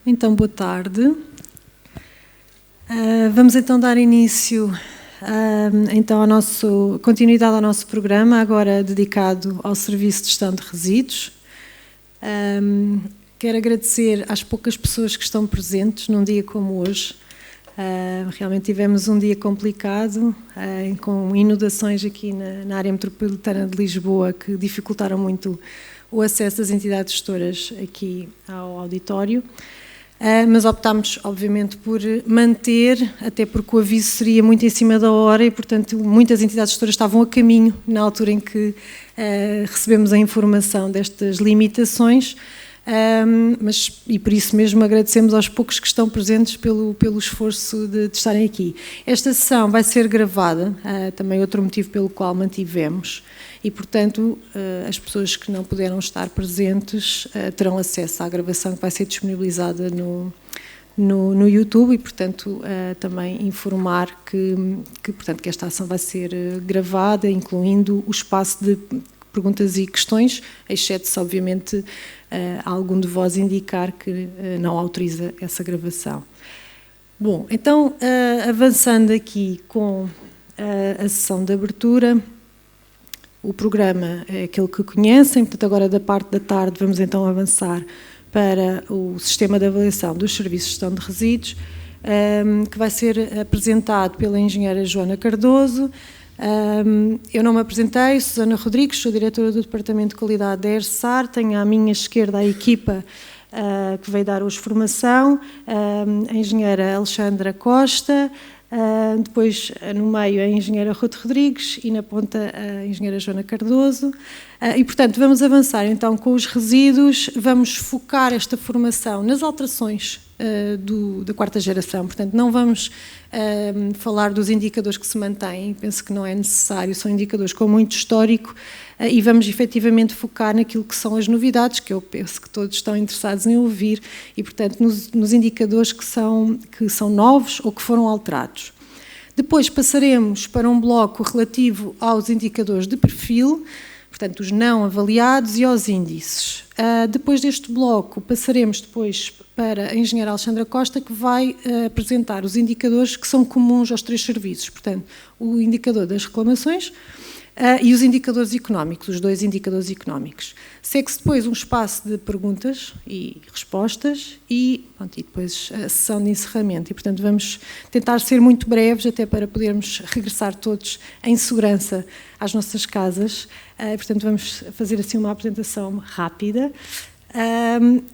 Então, boa tarde. Vamos então dar início então à continuidade ao nosso programa, agora dedicado ao Serviço de Gestão de Resíduos. Quero agradecer às poucas pessoas que estão presentes num dia como hoje. Realmente tivemos um dia complicado, com inundações aqui na área metropolitana de Lisboa que dificultaram muito o acesso das entidades gestoras aqui ao auditório. Mas optámos, obviamente, por manter, até porque o aviso seria muito em cima da hora e, portanto, muitas entidades gestoras estavam a caminho na altura em que recebemos a informação destas limitações, e por isso mesmo agradecemos aos poucos que estão presentes pelo esforço de estarem aqui. Esta sessão vai ser gravada, também outro motivo pelo qual mantivemos, e, portanto, as pessoas que não puderam estar presentes terão acesso à gravação que vai ser disponibilizada no YouTube e, portanto, também informar que esta ação vai ser gravada, incluindo o espaço de perguntas e questões, exceto se, obviamente, algum de vós indicar que não autoriza essa gravação. Bom, então, avançando aqui com a sessão de abertura, o programa é aquele que conhecem, portanto, agora da parte da tarde vamos então avançar para o sistema de avaliação dos serviços de gestão de resíduos, que vai ser apresentado pela engenheira Joana Cardoso. Eu não me apresentei, Susana Rodrigues, sou diretora do Departamento de Qualidade da ERSAR, tenho à minha esquerda a equipa que veio dar hoje formação, a engenheira Alexandra Costa, depois no meio a engenheira Ruth Rodrigues e na ponta a engenheira Joana Cardoso. E, portanto, vamos avançar então com os resíduos, vamos focar esta formação nas alterações da quarta geração, portanto não vamos falar dos indicadores que se mantêm, penso que não é necessário, são indicadores com muito histórico e vamos efetivamente focar naquilo que são as novidades, que eu penso que todos estão interessados em ouvir e, portanto, nos indicadores que são novos ou que foram alterados. Depois passaremos para um bloco relativo aos indicadores de perfil, portanto, os não avaliados e aos índices. Depois deste bloco, passaremos depois para a engenheira Alexandra Costa, que vai apresentar os indicadores que são comuns aos três serviços, portanto, o indicador das reclamações e os indicadores económicos, os dois indicadores económicos. Segue-se depois um espaço de perguntas e respostas e depois a sessão de encerramento. E, portanto, vamos tentar ser muito breves, até para podermos regressar todos em segurança às nossas casas. Portanto, vamos fazer assim uma apresentação rápida.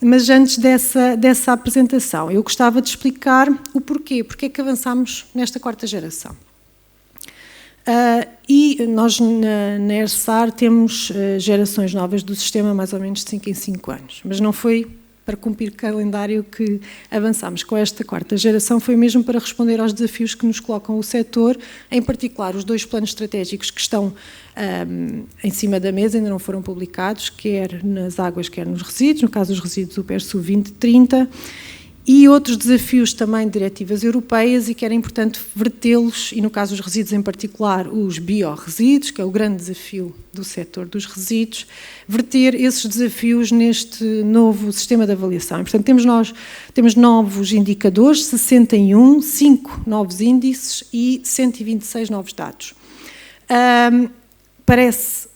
Mas antes dessa apresentação, eu gostava de explicar o porquê é que avançámos nesta quarta geração. E nós na ERSAR temos gerações novas do sistema mais ou menos de 5 em 5 anos, mas não foi para cumprir calendário que avançámos com esta quarta geração, foi mesmo para responder aos desafios que nos colocam o setor, em particular os dois planos estratégicos que estão em cima da mesa, ainda não foram publicados, quer nas águas, quer nos resíduos, no caso dos resíduos o PERSU 2030, e outros desafios também de diretivas europeias e que era importante vertê-los, e no caso dos resíduos em particular, os biorresíduos, que é o grande desafio do setor dos resíduos, verter esses desafios neste novo sistema de avaliação. E, portanto, temos novos indicadores, 61, 5 novos índices e 126 novos dados. Parece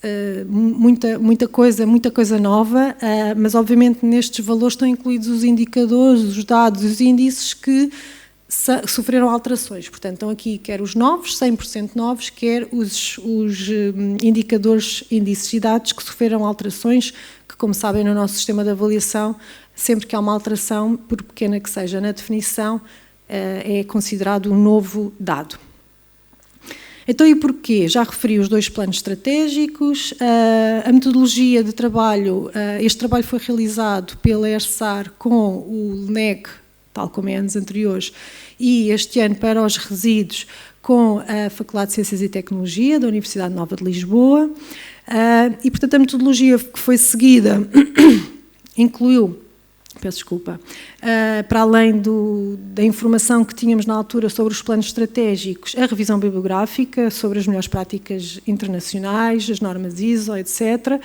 muita coisa nova, mas obviamente nestes valores estão incluídos os indicadores, os dados, os índices que sofreram alterações. Portanto, estão aqui quer os novos, 100% novos, quer os indicadores, índices e dados que sofreram alterações, que, como sabem, no nosso sistema de avaliação, sempre que há uma alteração, por pequena que seja na definição, é considerado um novo dado. Então, e porquê? Já referi os dois planos estratégicos, a metodologia de trabalho, este trabalho foi realizado pela ERSAR com o LNEG, tal como é anos anteriores, e este ano para os resíduos com a Faculdade de Ciências e Tecnologia da Universidade Nova de Lisboa, e portanto a metodologia que foi seguida incluiu, para além da informação que tínhamos na altura sobre os planos estratégicos, a revisão bibliográfica sobre as melhores práticas internacionais, as normas ISO, etc.,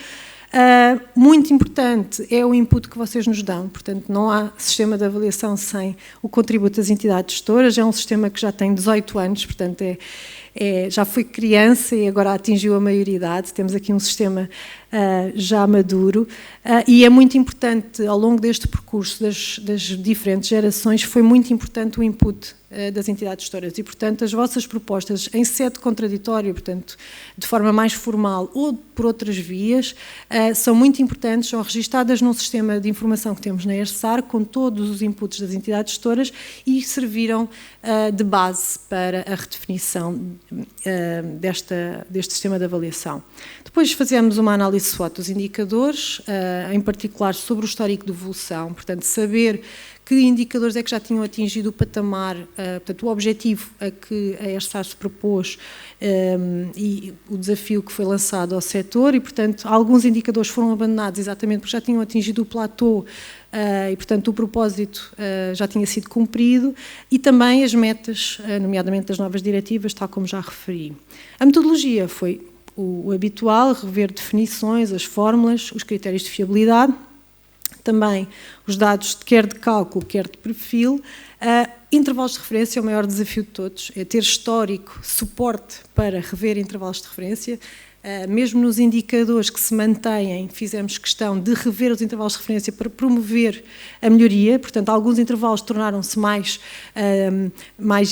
Muito importante é o input que vocês nos dão, portanto não há sistema de avaliação sem o contributo das entidades gestoras, é um sistema que já tem 18 anos, portanto já foi criança e agora atingiu a maioridade, temos aqui um sistema já maduro, e é muito importante, ao longo deste percurso das diferentes gerações, foi muito importante o input das entidades gestoras e, portanto, as vossas propostas em sede contraditória, portanto, de forma mais formal ou por outras vias, são muito importantes, são registadas num sistema de informação que temos na ERSAR, com todos os inputs das entidades gestoras e serviram de base para a redefinição deste sistema de avaliação. Depois fazemos uma análise SWOT dos indicadores, em particular sobre o histórico de evolução, portanto, saber que indicadores é que já tinham atingido o patamar, portanto, o objetivo a que a ERSAR se propôs e o desafio que foi lançado ao setor e, portanto, alguns indicadores foram abandonados exatamente porque já tinham atingido o platô e, portanto, o propósito já tinha sido cumprido e também as metas, nomeadamente das novas diretivas, tal como já referi. A metodologia foi o habitual, rever definições, as fórmulas, os critérios de fiabilidade, também os dados quer de cálculo, quer de perfil. Intervalos de referência é o maior desafio de todos, é ter histórico, suporte para rever intervalos de referência. Mesmo nos indicadores que se mantêm, fizemos questão de rever os intervalos de referência para promover a melhoria, portanto, alguns intervalos tornaram-se mais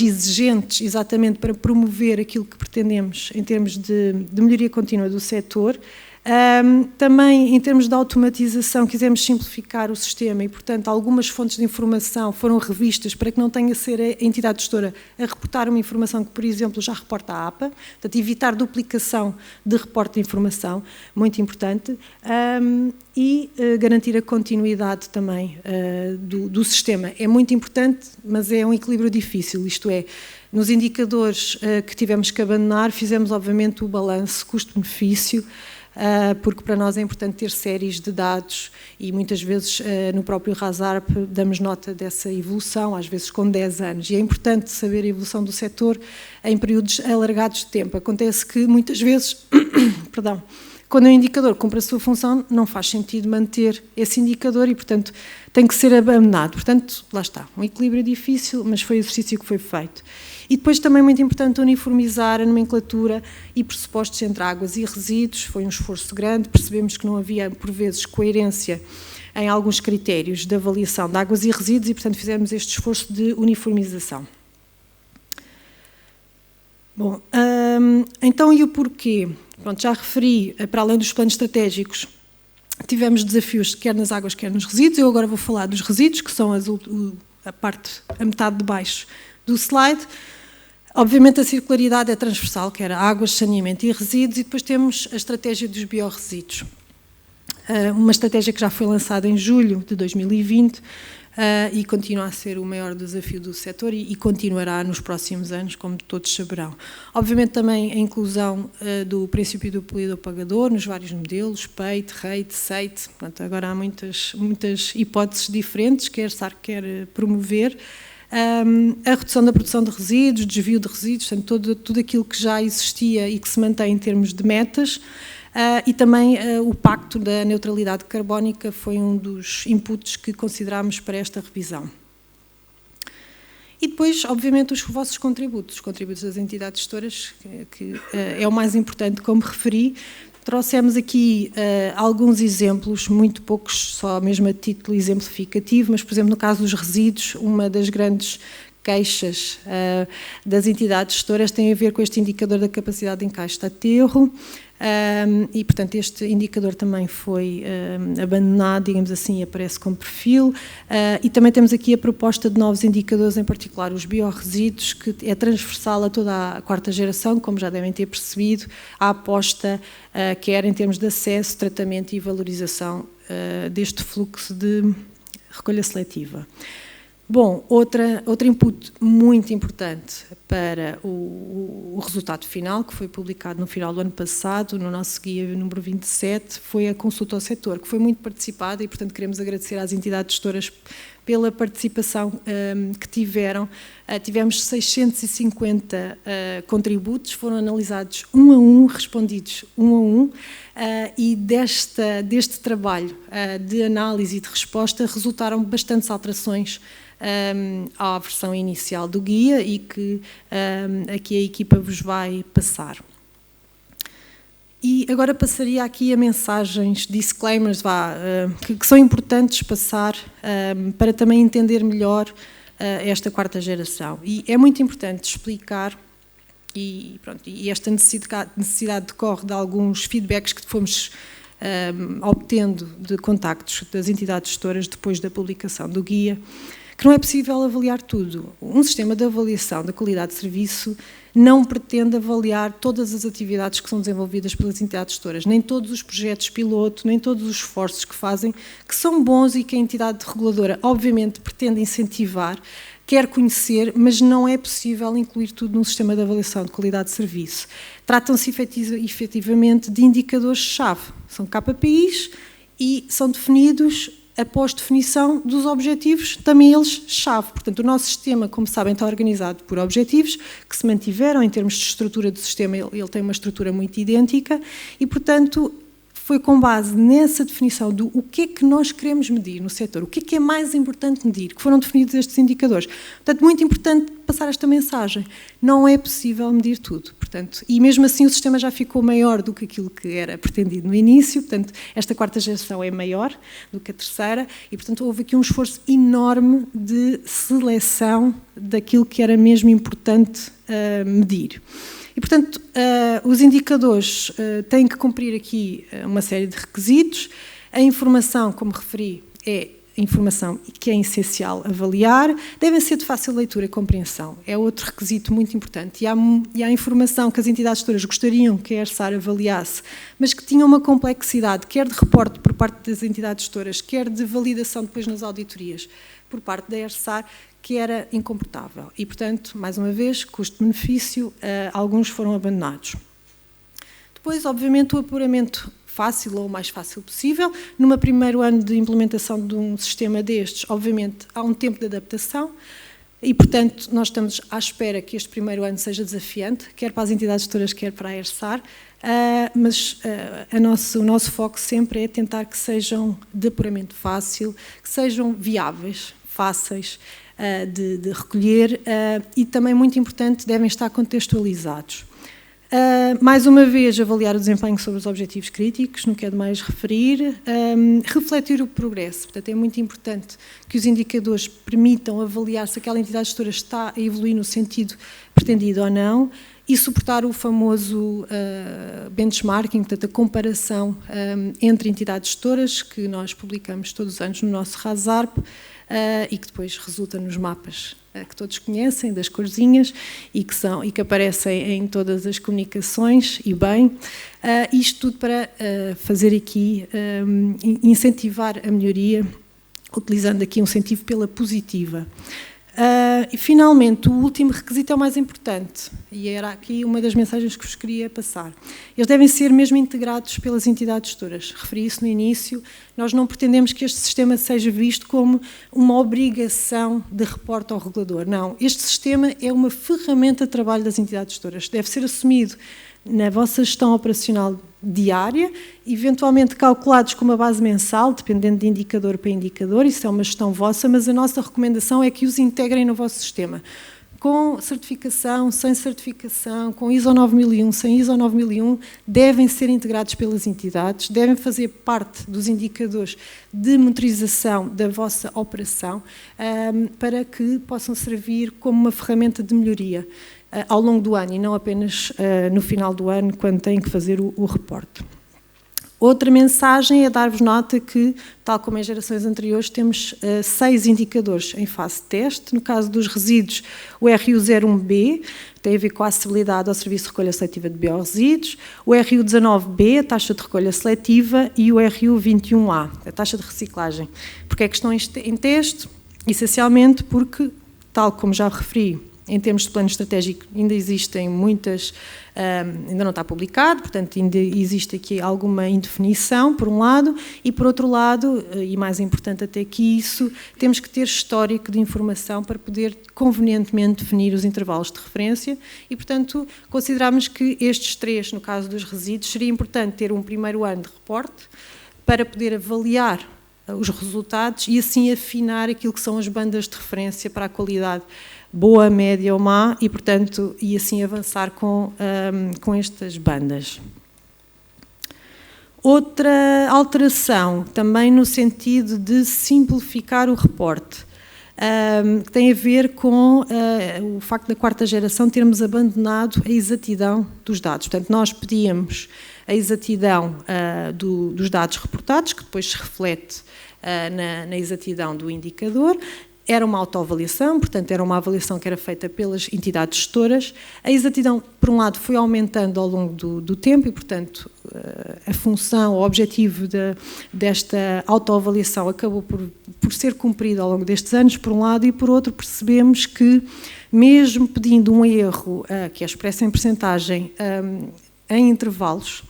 exigentes, exatamente para promover aquilo que pretendemos em termos de melhoria contínua do setor. Também, em termos de automatização, quisemos simplificar o sistema e, portanto, algumas fontes de informação foram revistas para que não tenha a ser a entidade gestora a reportar uma informação que, por exemplo, já reporta a APA, portanto, evitar duplicação de reporte de informação, muito importante, e garantir a continuidade também do sistema. É muito importante, mas é um equilíbrio difícil, isto é, nos indicadores que tivemos que abandonar, fizemos, obviamente, o balanço custo-benefício, porque para nós é importante ter séries de dados e muitas vezes no próprio RASARP damos nota dessa evolução, às vezes com 10 anos, e é importante saber a evolução do setor em períodos alargados de tempo. Acontece que muitas vezes, perdão, quando o indicador cumpre a sua função, não faz sentido manter esse indicador e, portanto, tem que ser abandonado. Portanto, lá está, um equilíbrio difícil, mas foi o exercício que foi feito. E depois também muito importante uniformizar a nomenclatura e pressupostos entre águas e resíduos, foi um esforço grande, percebemos que não havia, por vezes, coerência em alguns critérios de avaliação de águas e resíduos e, portanto, fizemos este esforço de uniformização. Bom, então e o porquê? Pronto, já referi, para além dos planos estratégicos, tivemos desafios quer nas águas, quer nos resíduos. Eu agora vou falar dos resíduos, que são a metade de baixo do slide. Obviamente a circularidade é transversal, quer águas, saneamento e resíduos, e depois temos a estratégia dos biorresíduos. Uma estratégia que já foi lançada em julho de 2020 e continua a ser o maior desafio do setor e continuará nos próximos anos, como todos saberão. Obviamente também a inclusão do princípio do poluidor-pagador nos vários modelos, PEIT, REIT, SEIT, portanto, agora há muitas hipóteses diferentes, quer SAR, quer promover. A redução da produção de resíduos, desvio de resíduos, portanto, tudo aquilo que já existia e que se mantém em termos de metas, e também o Pacto da Neutralidade Carbónica foi um dos inputs que considerámos para esta revisão. E depois, obviamente, os vossos contributos, os contributos das entidades gestoras, que é o mais importante, como referi. Trouxemos aqui alguns exemplos, muito poucos, só mesmo a título exemplificativo, mas, por exemplo, no caso dos resíduos, uma das grandes queixas das entidades gestoras tem a ver com este indicador da capacidade de encaixe de aterro, e, portanto, este indicador também foi abandonado, digamos assim, aparece como perfil, e também temos aqui a proposta de novos indicadores, em particular os biorresíduos, que é transversal a toda a quarta geração, como já devem ter percebido, a aposta quer em termos de acesso, tratamento e valorização deste fluxo de recolha seletiva. Bom, outro input muito importante para o resultado final, que foi publicado no final do ano passado, no nosso guia número 27, foi a consulta ao setor, que foi muito participada e, portanto, queremos agradecer às entidades gestoras pela participação que tiveram. Tivemos 650 contributos, foram analisados um a um, respondidos um a um, e deste trabalho de análise e de resposta resultaram bastantes alterações à versão inicial do guia e que aqui a equipa vos vai passar. E agora passaria aqui a mensagens, disclaimers, que são importantes passar para também entender melhor esta quarta geração. E é muito importante explicar, e esta necessidade decorre de alguns feedbacks que fomos obtendo de contactos das entidades gestoras depois da publicação do guia, que não é possível avaliar tudo. Um sistema de avaliação da qualidade de serviço não pretende avaliar todas as atividades que são desenvolvidas pelas entidades gestoras, nem todos os projetos piloto, nem todos os esforços que fazem, que são bons e que a entidade reguladora, obviamente, pretende incentivar, quer conhecer, mas não é possível incluir tudo num sistema de avaliação de qualidade de serviço. Tratam-se efetivamente de indicadores-chave, são KPIs e são definidos após definição dos objetivos, também eles chave. Portanto, o nosso sistema, como sabem, está organizado por objetivos que se mantiveram em termos de estrutura do sistema, ele tem uma estrutura muito idêntica e, portanto, foi com base nessa definição do o que é que nós queremos medir no setor, o que é mais importante medir, que foram definidos estes indicadores. Portanto, muito importante passar esta mensagem. Não é possível medir tudo, portanto, e mesmo assim o sistema já ficou maior do que aquilo que era pretendido no início, portanto, esta quarta geração é maior do que a terceira e, portanto, houve aqui um esforço enorme de seleção daquilo que era mesmo importante medir. E, portanto, os indicadores têm que cumprir aqui uma série de requisitos. A informação, como referi, é a informação que é essencial avaliar. Devem ser de fácil leitura e compreensão. É outro requisito muito importante. E há informação que as entidades gestoras gostariam que a ERSAR avaliasse, mas que tinha uma complexidade, quer de reporte por parte das entidades gestoras, quer de validação depois nas auditorias por parte da ERSAR, que era incomportável. E, portanto, mais uma vez, custo-benefício, alguns foram abandonados. Depois, obviamente, o apuramento fácil ou o mais fácil possível. Numa primeiro ano de implementação de um sistema destes, obviamente, há um tempo de adaptação e, portanto, nós estamos à espera que este primeiro ano seja desafiante, quer para as entidades gestoras, quer para a ERSAR, mas o nosso foco sempre é tentar que sejam de apuramento fácil, que sejam viáveis, fáceis de recolher e também, muito importante, devem estar contextualizados. Mais uma vez, avaliar o desempenho sobre os objetivos críticos, não quero mais referir, refletir o progresso, portanto é muito importante que os indicadores permitam avaliar se aquela entidade gestora está a evoluir no sentido pretendido ou não e suportar o famoso benchmarking, portanto a comparação entre entidades gestoras que nós publicamos todos os anos no nosso RASARP e que depois resulta nos mapas que todos conhecem, das corzinhas, e que aparecem em todas as comunicações, e bem, isto tudo para fazer aqui, incentivar a melhoria, utilizando aqui um incentivo pela positiva. E finalmente, o último requisito é o mais importante, e era aqui uma das mensagens que vos queria passar. Eles devem ser mesmo integrados pelas entidades gestoras. Referi isso no início, nós não pretendemos que este sistema seja visto como uma obrigação de reporte ao regulador. Não, este sistema é uma ferramenta de trabalho das entidades gestoras. Deve ser assumido na vossa gestão operacional diária, eventualmente calculados com uma base mensal, dependendo de indicador para indicador, isso é uma gestão vossa, mas a nossa recomendação é que os integrem no vosso sistema. Com certificação, sem certificação, com ISO 9001, sem ISO 9001, devem ser integrados pelas entidades, devem fazer parte dos indicadores de monitorização da vossa operação, para que possam servir como uma ferramenta de melhoria ao longo do ano e não apenas no final do ano, quando têm que fazer o reporte. Outra mensagem é dar-vos nota que, tal como em gerações anteriores, temos 6 indicadores em fase de teste. No caso dos resíduos, o RU01B tem a ver com a acessibilidade ao serviço de recolha seletiva de biorresíduos, o RU19B, a taxa de recolha seletiva, e o RU21A, a taxa de reciclagem. Porque é que estão em teste? Essencialmente porque, tal como já referi Em termos de plano estratégico, ainda existem muitas, ainda não está publicado, portanto ainda existe aqui alguma indefinição, por um lado, e por outro lado, e mais importante até que isso, temos que ter histórico de informação para poder convenientemente definir os intervalos de referência e, portanto, consideramos que estes 3, no caso dos resíduos, seria importante ter um primeiro ano de reporte para poder avaliar os resultados e assim afinar aquilo que são as bandas de referência para a qualidade boa, média ou má e, portanto, e assim avançar com estas bandas. Outra alteração, também no sentido de simplificar o reporte, que tem a ver com o facto da 4ª geração termos abandonado a exatidão dos dados. Portanto, nós pedíamos a exatidão dos dados reportados, que depois se reflete na exatidão do indicador. Era uma autoavaliação, portanto, era uma avaliação que era feita pelas entidades gestoras. A exatidão, por um lado, foi aumentando ao longo do tempo e, portanto, a função, o objetivo desta autoavaliação acabou por ser cumprido ao longo destes anos, por um lado, e por outro percebemos que, mesmo pedindo um erro que é expresso em percentagem em intervalos,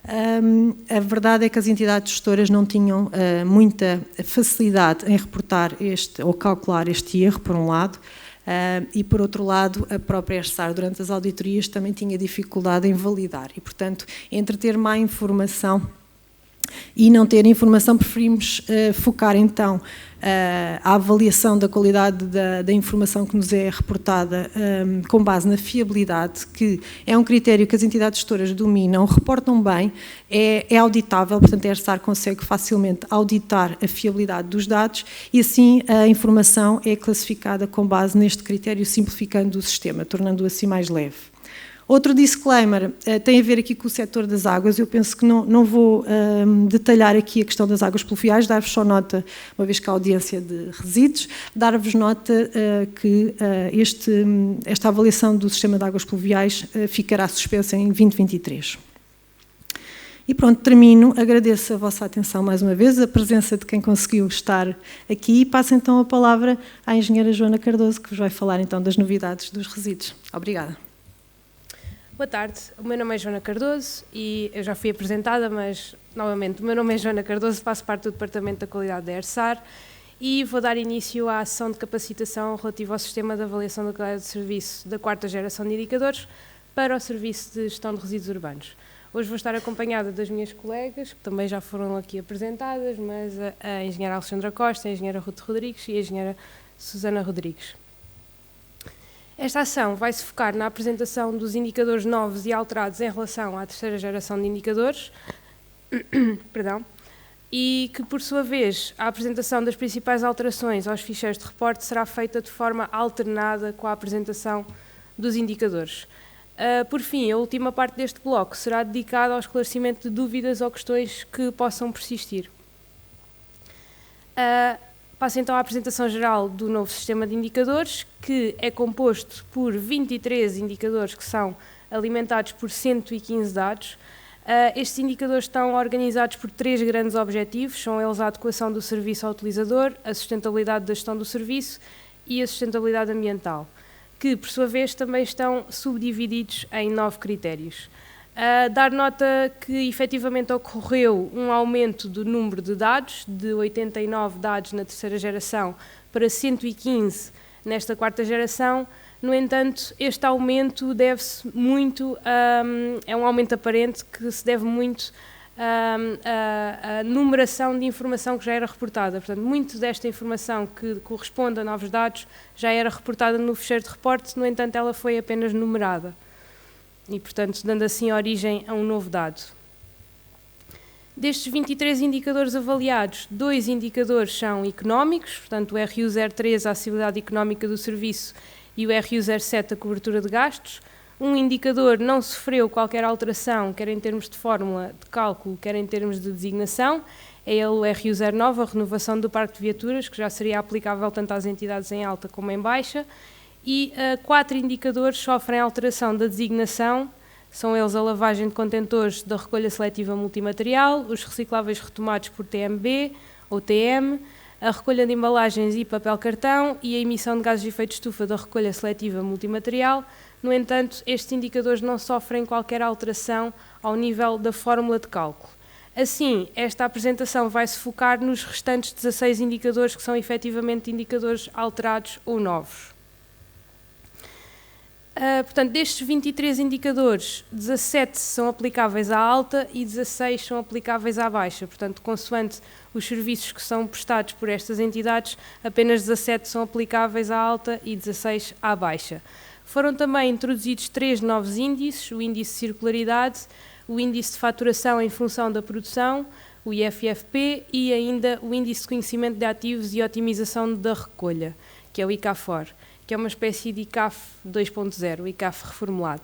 a verdade é que as entidades gestoras não tinham muita facilidade em reportar ou calcular este erro, por um lado, e por outro lado a própria ERSAR durante as auditorias também tinha dificuldade em validar e, portanto, entre ter má informação e não ter informação, preferimos focar então a avaliação da qualidade da informação que nos é reportada com base na fiabilidade, que é um critério que as entidades gestoras dominam, reportam bem, é auditável, portanto a ERSAR consegue facilmente auditar a fiabilidade dos dados e assim a informação é classificada com base neste critério, simplificando o sistema, tornando-o assim mais leve. Outro disclaimer tem a ver aqui com o setor das águas. Eu penso que não vou detalhar aqui a questão das águas pluviais, dar-vos só nota, uma vez que a audiência de resíduos, dar-vos nota que esta avaliação do sistema de águas pluviais ficará suspensa em 2023. E pronto, termino. Agradeço a vossa atenção mais uma vez, a presença de quem conseguiu estar aqui e passo então a palavra à engenheira Joana Cardoso, que vos vai falar então das novidades dos resíduos. Obrigada. Boa tarde, o meu nome é Joana Cardoso e eu já fui apresentada, mas novamente, o meu nome é Joana Cardoso, faço parte do Departamento da Qualidade da ERSAR e vou dar início à sessão de capacitação relativa ao Sistema de Avaliação da Qualidade de Serviço da 4ª geração de indicadores para o Serviço de Gestão de Resíduos Urbanos. Hoje vou estar acompanhada das minhas colegas, que também já foram aqui apresentadas, mas a engenheira Alexandra Costa, a engenheira Ruth Rodrigues e a engenheira Susana Rodrigues. Esta ação vai se focar na apresentação dos indicadores novos e alterados em relação à 3ª geração de indicadores, e que, por sua vez, a apresentação das principais alterações aos ficheiros de reporte será feita de forma alternada com a apresentação dos indicadores. Por fim, a última parte deste bloco será dedicada ao esclarecimento de dúvidas ou questões que possam persistir. Passo então à apresentação geral do novo sistema de indicadores, que é composto por 23 indicadores que são alimentados por 115 dados. Estes indicadores estão organizados por 3 grandes objetivos, são eles a adequação do serviço ao utilizador, a sustentabilidade da gestão do serviço e a sustentabilidade ambiental, que por sua vez também estão subdivididos em 9 critérios. Dar nota que efetivamente ocorreu um aumento do número de dados, de 89 dados na 3ª geração para 115 nesta 4ª geração. No entanto, este aumento deve-se muito, é um aumento aparente que se deve muito à numeração de informação que já era reportada. Portanto, muito desta informação que corresponde a novos dados já era reportada no ficheiro de reporte, no entanto, ela foi apenas numerada. E, portanto, dando assim origem a um novo dado. Destes 23 indicadores avaliados, 2 indicadores são económicos, portanto o RU03, a acessibilidade económica do serviço, e o RU07, a cobertura de gastos. Um indicador não sofreu qualquer alteração, quer em termos de fórmula de cálculo, quer em termos de designação. É ele o RU09, a renovação do parque de viaturas, que já seria aplicável tanto às entidades em alta como em baixa. E 4 indicadores sofrem alteração da designação, são eles a lavagem de contentores da recolha seletiva multimaterial, os recicláveis retomados por TMB ou TM, a recolha de embalagens e papel cartão e a emissão de gases de efeito de estufa da recolha seletiva multimaterial. No entanto, estes indicadores não sofrem qualquer alteração ao nível da fórmula de cálculo. Assim, esta apresentação vai se focar nos restantes 16 indicadores que são efetivamente indicadores alterados ou novos. Portanto, destes 23 indicadores, 17 são aplicáveis à alta e 16 são aplicáveis à baixa. Portanto, consoante os serviços que são prestados por estas entidades, apenas 17 são aplicáveis à alta e 16 à baixa. Foram também introduzidos 3 novos índices: o índice de circularidade, o índice de faturação em função da produção, o IFFP, e ainda o índice de conhecimento de ativos e otimização da recolha, que é o ICAFOR, que é uma espécie de ICAF 2.0, o ICAF reformulado.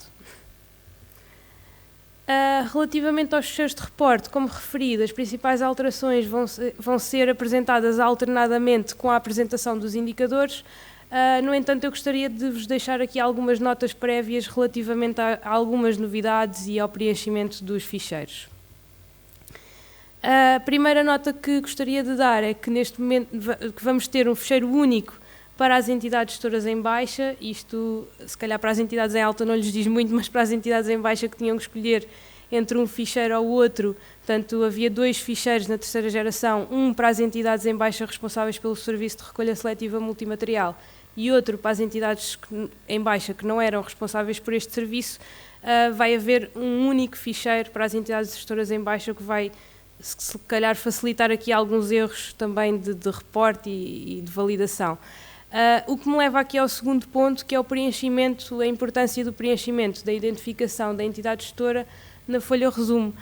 Relativamente aos fecheiros de reporte, como referido, as principais alterações vão ser apresentadas alternadamente com a apresentação dos indicadores. No entanto, eu gostaria de vos deixar aqui algumas notas prévias relativamente a algumas novidades e ao preenchimento dos ficheiros. A primeira nota que gostaria de dar é que neste momento que vamos ter um ficheiro único para as entidades gestoras em baixa. Isto, se calhar para as entidades em alta não lhes diz muito, mas para as entidades em baixa que tinham que escolher entre um ficheiro ou outro, portanto havia 2 ficheiros na terceira geração, um para as entidades em baixa responsáveis pelo serviço de recolha seletiva multimaterial e outro para as entidades em baixa que não eram responsáveis por este serviço. Vai haver um único ficheiro para as entidades gestoras em baixa, que vai, se calhar, facilitar aqui alguns erros também de reporte e de validação. O que me leva aqui ao segundo ponto, que é o preenchimento, a importância do preenchimento da identificação da entidade gestora na folha resumo.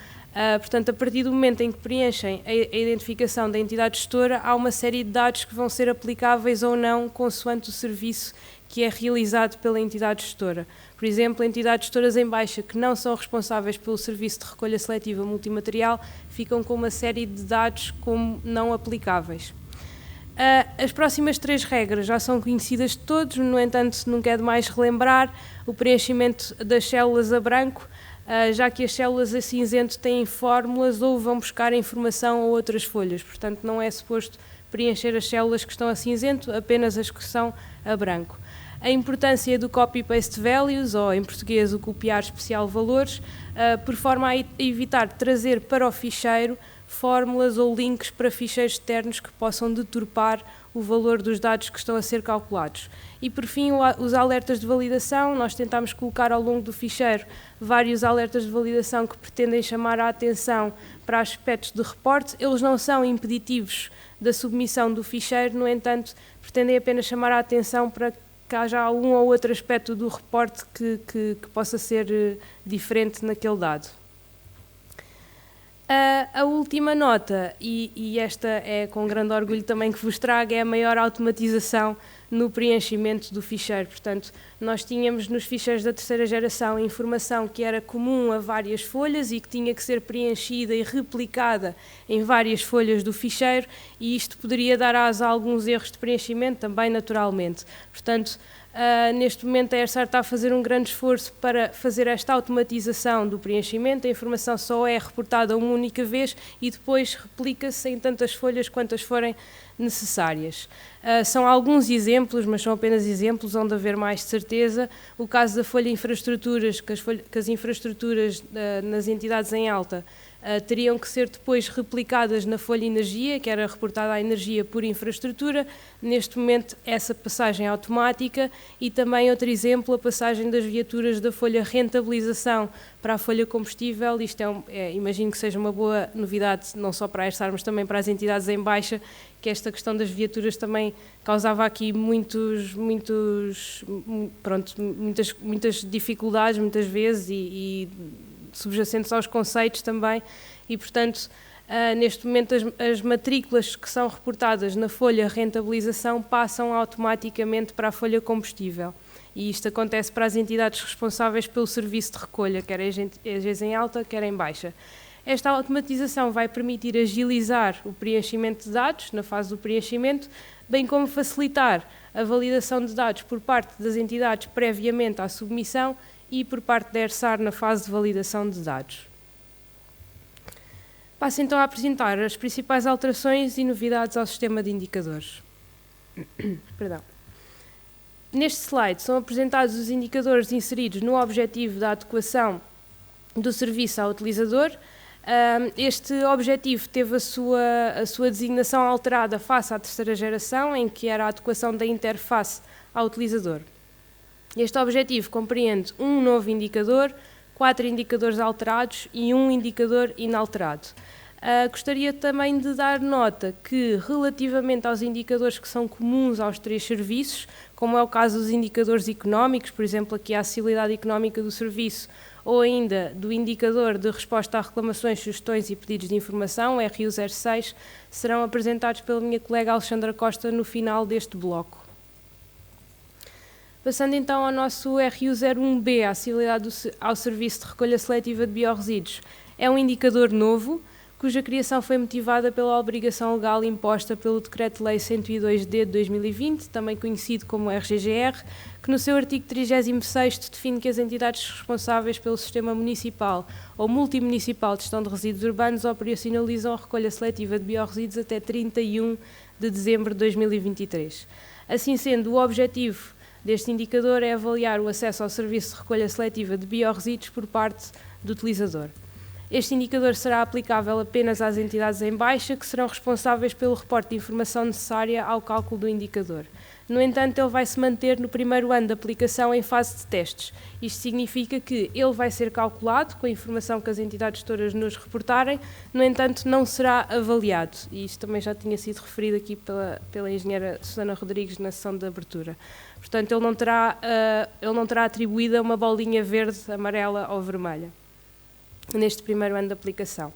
Portanto, a partir do momento em que preenchem a identificação da entidade gestora, há uma série de dados que vão ser aplicáveis ou não consoante o serviço que é realizado pela entidade gestora. Por exemplo, entidades gestoras em baixa que não são responsáveis pelo serviço de recolha seletiva multimaterial ficam com uma série de dados como não aplicáveis. As próximas 3 regras já são conhecidas de todos, no entanto, nunca é demais relembrar o preenchimento das células a branco, já que as células a cinzento têm fórmulas ou vão buscar informação a outras folhas. Portanto, não é suposto preencher as células que estão a cinzento, apenas as que são a branco. A importância do copy-paste values, ou em português o copiar especial valores, por forma a evitar trazer para o ficheiro fórmulas ou links para ficheiros externos que possam deturpar o valor dos dados que estão a ser calculados. E, por fim, os alertas de validação. Nós tentámos colocar ao longo do ficheiro vários alertas de validação que pretendem chamar a atenção para aspectos de reporte. Eles não são impeditivos da submissão do ficheiro, no entanto, pretendem apenas chamar a atenção para que haja um ou outro aspecto do reporte que possa ser diferente naquele dado. A última nota, e esta é com grande orgulho também que vos trago, é a maior automatização no preenchimento do ficheiro. Portanto, nós tínhamos nos ficheiros da terceira geração informação que era comum a várias folhas e que tinha que ser preenchida e replicada em várias folhas do ficheiro, e isto poderia dar asa a alguns erros de preenchimento também, naturalmente. Portanto, neste momento a ERSAR está a fazer um grande esforço para fazer esta automatização do preenchimento. A informação só é reportada uma única vez e depois replica-se em tantas folhas quantas forem necessárias. São alguns exemplos, mas são apenas exemplos, onde haver mais de certeza. O caso da folha infraestruturas, que as infraestruturas nas entidades em alta teriam que ser depois replicadas na folha energia, que era reportada a energia por infraestrutura. Neste momento, essa passagem é automática. E também outro exemplo, a passagem das viaturas da folha rentabilização para a folha combustível. Isto imagino que seja uma boa novidade, não só para a ERSAR, mas também para as entidades em baixa, que esta questão das viaturas também causava aqui muitas dificuldades, muitas vezes, e subjacentes aos conceitos também, e portanto neste momento as matrículas que são reportadas na folha rentabilização passam automaticamente para a folha combustível, e isto acontece para as entidades responsáveis pelo serviço de recolha, quer EGs em alta, quer em baixa. Esta automatização vai permitir agilizar o preenchimento de dados na fase do preenchimento, bem como facilitar a validação de dados por parte das entidades previamente à submissão e por parte da ERSAR na fase de validação de dados. Passo então a apresentar as principais alterações e novidades ao sistema de indicadores. Perdão. Neste slide são apresentados os indicadores inseridos no objetivo da adequação do serviço ao utilizador. Este objetivo teve a sua designação alterada face à terceira geração, em que era a adequação da interface ao utilizador. Este objetivo compreende um novo indicador, 4 indicadores alterados e um indicador inalterado. Gostaria também de dar nota que, relativamente aos indicadores que são comuns aos 3 serviços, como é o caso dos indicadores económicos, por exemplo, aqui a acessibilidade económica do serviço, ou ainda do indicador de resposta a reclamações, sugestões e pedidos de informação, RU06, serão apresentados pela minha colega Alexandra Costa no final deste bloco. Passando então ao nosso RU01B, a acessibilidade ao serviço de recolha seletiva de biorresíduos, é um indicador novo, cuja criação foi motivada pela obrigação legal imposta pelo Decreto-Lei 102D de 2020, também conhecido como RGGR, que no seu artigo 36º define que as entidades responsáveis pelo sistema municipal ou multimunicipal de gestão de resíduos urbanos operacionalizam a recolha seletiva de biorresíduos até 31 de dezembro de 2023. Assim sendo, o objetivo deste indicador é avaliar o acesso ao serviço de recolha seletiva de biorresíduos por parte do utilizador. Este indicador será aplicável apenas às entidades em baixa, que serão responsáveis pelo reporte de informação necessária ao cálculo do indicador. No entanto, ele vai se manter no primeiro ano de aplicação em fase de testes. Isto significa que ele vai ser calculado com a informação que as entidades gestoras nos reportarem, no entanto, não será avaliado. E isto também já tinha sido referido aqui pela engenheira Susana Rodrigues na sessão de abertura. Portanto, ele não terá atribuída uma bolinha verde, amarela ou vermelha neste primeiro ano de aplicação.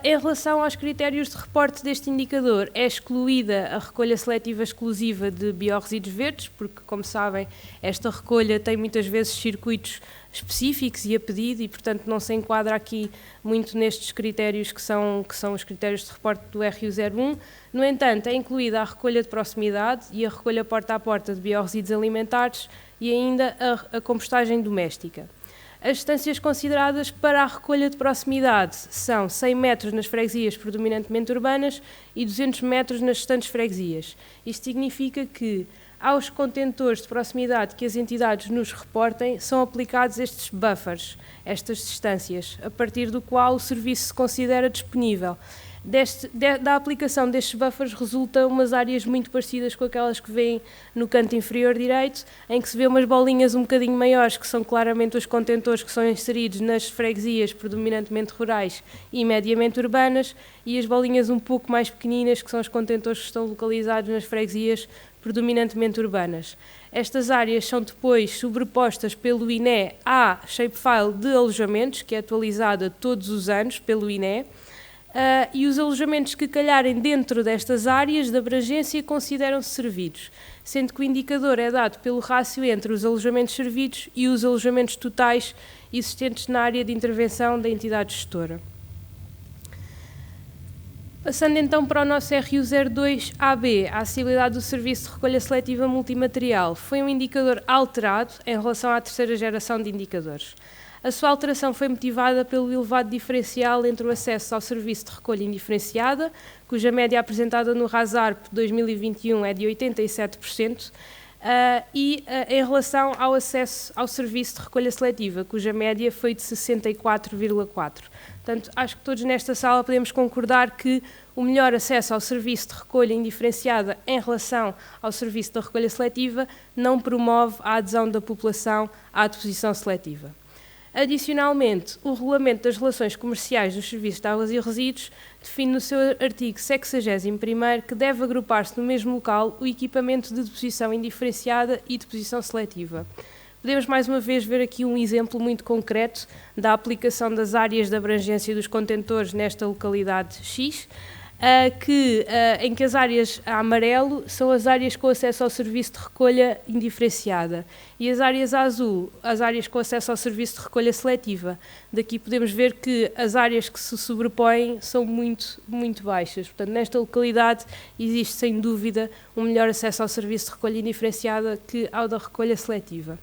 Em relação aos critérios de reporte deste indicador, é excluída a recolha seletiva exclusiva de biorresíduos verdes, porque, como sabem, esta recolha tem muitas vezes circuitos específicos e a pedido e, portanto, não se enquadra aqui muito nestes critérios que são os critérios de reporte do RU01. No entanto, é incluída a recolha de proximidade e a recolha porta a porta de biorresíduos alimentares e ainda a compostagem doméstica. As distâncias consideradas para a recolha de proximidade são 100 metros nas freguesias predominantemente urbanas e 200 metros nas restantes freguesias. Isto significa que, aos contentores de proximidade que as entidades nos reportem, são aplicados estes buffers, estas distâncias, a partir do qual o serviço se considera disponível. Da aplicação destes buffers resultam umas áreas muito parecidas com aquelas que vêem no canto inferior direito, em que se vê umas bolinhas um bocadinho maiores, que são claramente os contentores que são inseridos nas freguesias predominantemente rurais e mediamente urbanas, e as bolinhas um pouco mais pequeninas, que são os contentores que estão localizados nas freguesias predominantemente urbanas. Estas áreas são depois sobrepostas pelo INE à shapefile de alojamentos, que é atualizada todos os anos pelo INE, e os alojamentos que calharem dentro destas áreas de abrangência consideram-se servidos, sendo que o indicador é dado pelo rácio entre os alojamentos servidos e os alojamentos totais existentes na área de intervenção da entidade gestora. Passando então para o nosso RU02AB, a acessibilidade do serviço de recolha seletiva multimaterial, foi um indicador alterado em relação à terceira geração de indicadores. A sua alteração foi motivada pelo elevado diferencial entre o acesso ao serviço de recolha indiferenciada, cuja média apresentada no RASARP 2021 é de 87%, e em relação ao acesso ao serviço de recolha seletiva, cuja média foi de 64,4%. Portanto, acho que todos nesta sala podemos concordar que o melhor acesso ao serviço de recolha indiferenciada em relação ao serviço da recolha seletiva não promove a adesão da população à deposição seletiva. Adicionalmente, o Regulamento das Relações Comerciais dos Serviços de Águas e Resíduos define no seu artigo 61º que deve agrupar-se no mesmo local o equipamento de deposição indiferenciada e deposição seletiva. Podemos mais uma vez ver aqui um exemplo muito concreto da aplicação das áreas de abrangência dos contentores nesta localidade X, em que as áreas a amarelo são as áreas com acesso ao serviço de recolha indiferenciada e as áreas a azul, as áreas com acesso ao serviço de recolha seletiva. Daqui podemos ver que as áreas que se sobrepõem são muito, muito baixas. Portanto, nesta localidade existe sem dúvida um melhor acesso ao serviço de recolha indiferenciada que ao da recolha seletiva.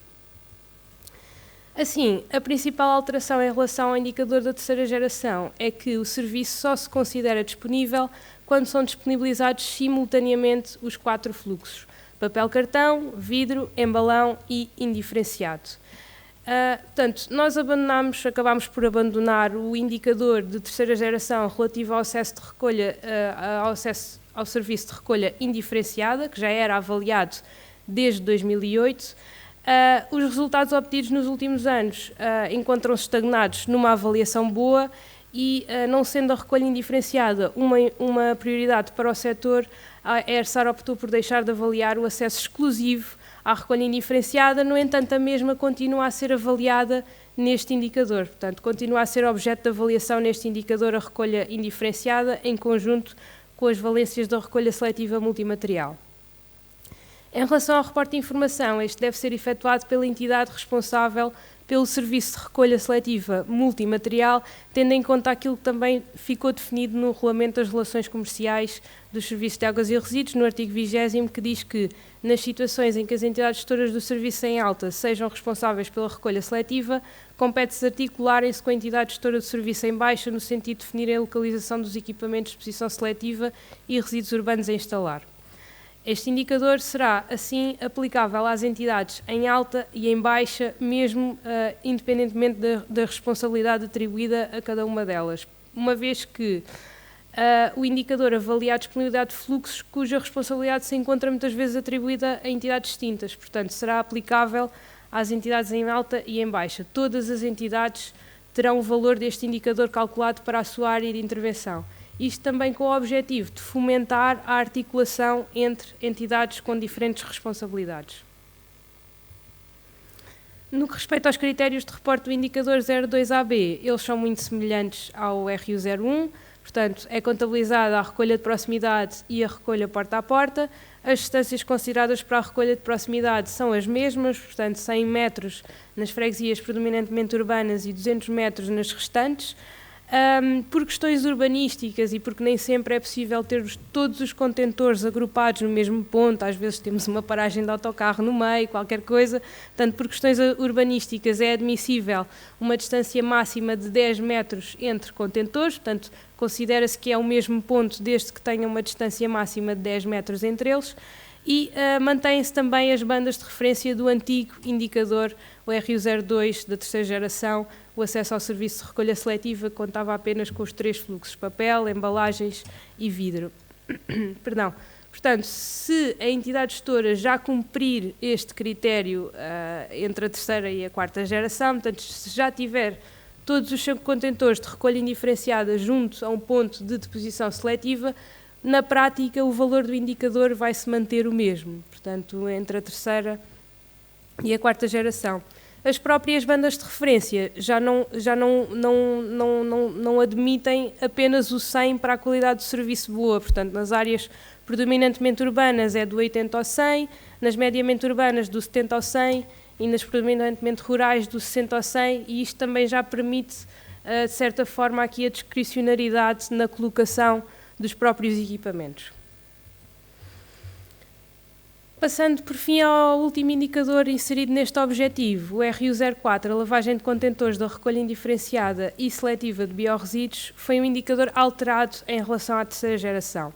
Assim, a principal alteração em relação ao indicador da terceira geração é que o serviço só se considera disponível quando são disponibilizados simultaneamente os 4 fluxos: papel cartão, vidro, embalão e indiferenciado. Portanto, nós acabámos por abandonar o indicador de terceira geração relativo ao acesso de recolha, ao acesso ao serviço de recolha indiferenciada, que já era avaliado desde 2008. Os resultados obtidos nos últimos anos encontram-se estagnados numa avaliação boa e, não sendo a recolha indiferenciada uma prioridade para o setor, a ERSAR optou por deixar de avaliar o acesso exclusivo à recolha indiferenciada. No entanto, a mesma continua a ser avaliada neste indicador. Portanto, continua a ser objeto de avaliação neste indicador a recolha indiferenciada, em conjunto com as valências da recolha seletiva multimaterial. Em relação ao reporte de informação, este deve ser efetuado pela entidade responsável pelo serviço de recolha seletiva multimaterial, tendo em conta aquilo que também ficou definido no Regulamento das Relações Comerciais dos Serviços de Águas e Resíduos, no artigo 20º, que diz que, nas situações em que as entidades gestoras do serviço em alta sejam responsáveis pela recolha seletiva, compete-se articularem-se com a entidade gestora do serviço em baixa, no sentido de definir a localização dos equipamentos de disposição seletiva e resíduos urbanos a instalar. Este indicador será, assim, aplicável às entidades em alta e em baixa, mesmo independentemente da responsabilidade atribuída a cada uma delas, uma vez que o indicador avalia a disponibilidade de fluxos cuja responsabilidade se encontra muitas vezes atribuída a entidades distintas. Portanto, será aplicável às entidades em alta e em baixa. Todas as entidades terão o valor deste indicador calculado para a sua área de intervenção. Isto também com o objetivo de fomentar a articulação entre entidades com diferentes responsabilidades. No que respeita aos critérios de reporte do indicador 02AB, eles são muito semelhantes ao RU01, portanto, é contabilizada a recolha de proximidade e a recolha porta a porta. As distâncias consideradas para a recolha de proximidade são as mesmas, portanto, 100 metros nas freguesias predominantemente urbanas e 200 metros nas restantes. Por questões urbanísticas e porque nem sempre é possível ter todos os contentores agrupados no mesmo ponto, às vezes temos uma paragem de autocarro no meio, qualquer coisa, portanto, por questões urbanísticas é admissível uma distância máxima de 10 metros entre contentores, portanto, considera-se que é o mesmo ponto desde que tenha uma distância máxima de 10 metros entre eles. E mantêm-se também as bandas de referência do antigo indicador, o RU02 da terceira geração. O acesso ao serviço de recolha seletiva contava apenas com os 3 fluxos: papel, embalagens e vidro. Perdão. Portanto, se a entidade gestora já cumprir este critério entre a terceira e a quarta geração, portanto, se já tiver todos os seus contentores de recolha indiferenciada junto a um ponto de deposição seletiva, na prática, o valor do indicador vai se manter o mesmo, portanto, entre a terceira e a quarta geração. As próprias bandas de referência já não admitem apenas o 100 para a qualidade de serviço boa, portanto, nas áreas predominantemente urbanas é do 80 ao 100, nas mediamente urbanas do 70 ao 100 e nas predominantemente rurais do 60 ao 100, e isto também já permite, de certa forma, aqui a discricionariedade na colocação dos próprios equipamentos. Passando por fim ao último indicador inserido neste objetivo, o RU04, a lavagem de contentores da recolha indiferenciada e seletiva de biorresíduos, foi um indicador alterado em relação à terceira geração.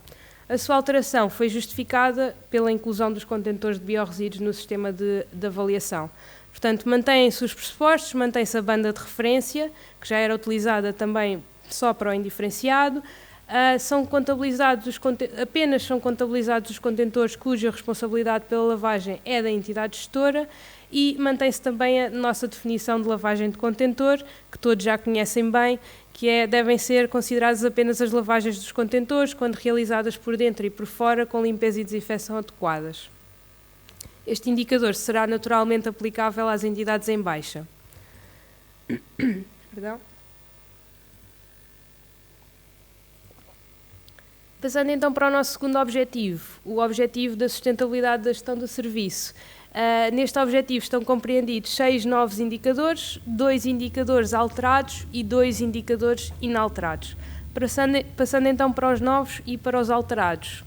A sua alteração foi justificada pela inclusão dos contentores de biorresíduos no sistema de avaliação. Portanto, mantêm-se os pressupostos, mantém-se a banda de referência, que já era utilizada também só para o indiferenciado. Apenas são contabilizados os contentores cuja responsabilidade pela lavagem é da entidade gestora, e mantém-se também a nossa definição de lavagem de contentor, que todos já conhecem bem, que devem ser consideradas apenas as lavagens dos contentores quando realizadas por dentro e por fora com limpeza e desinfecção adequadas. Este indicador será naturalmente aplicável às entidades em baixa. Perdão. Passando então para o nosso segundo objetivo, o objetivo da sustentabilidade da gestão do serviço. Neste objetivo estão compreendidos 6 novos indicadores, 2 indicadores alterados e 2 indicadores inalterados. Passando então para os novos e para os alterados.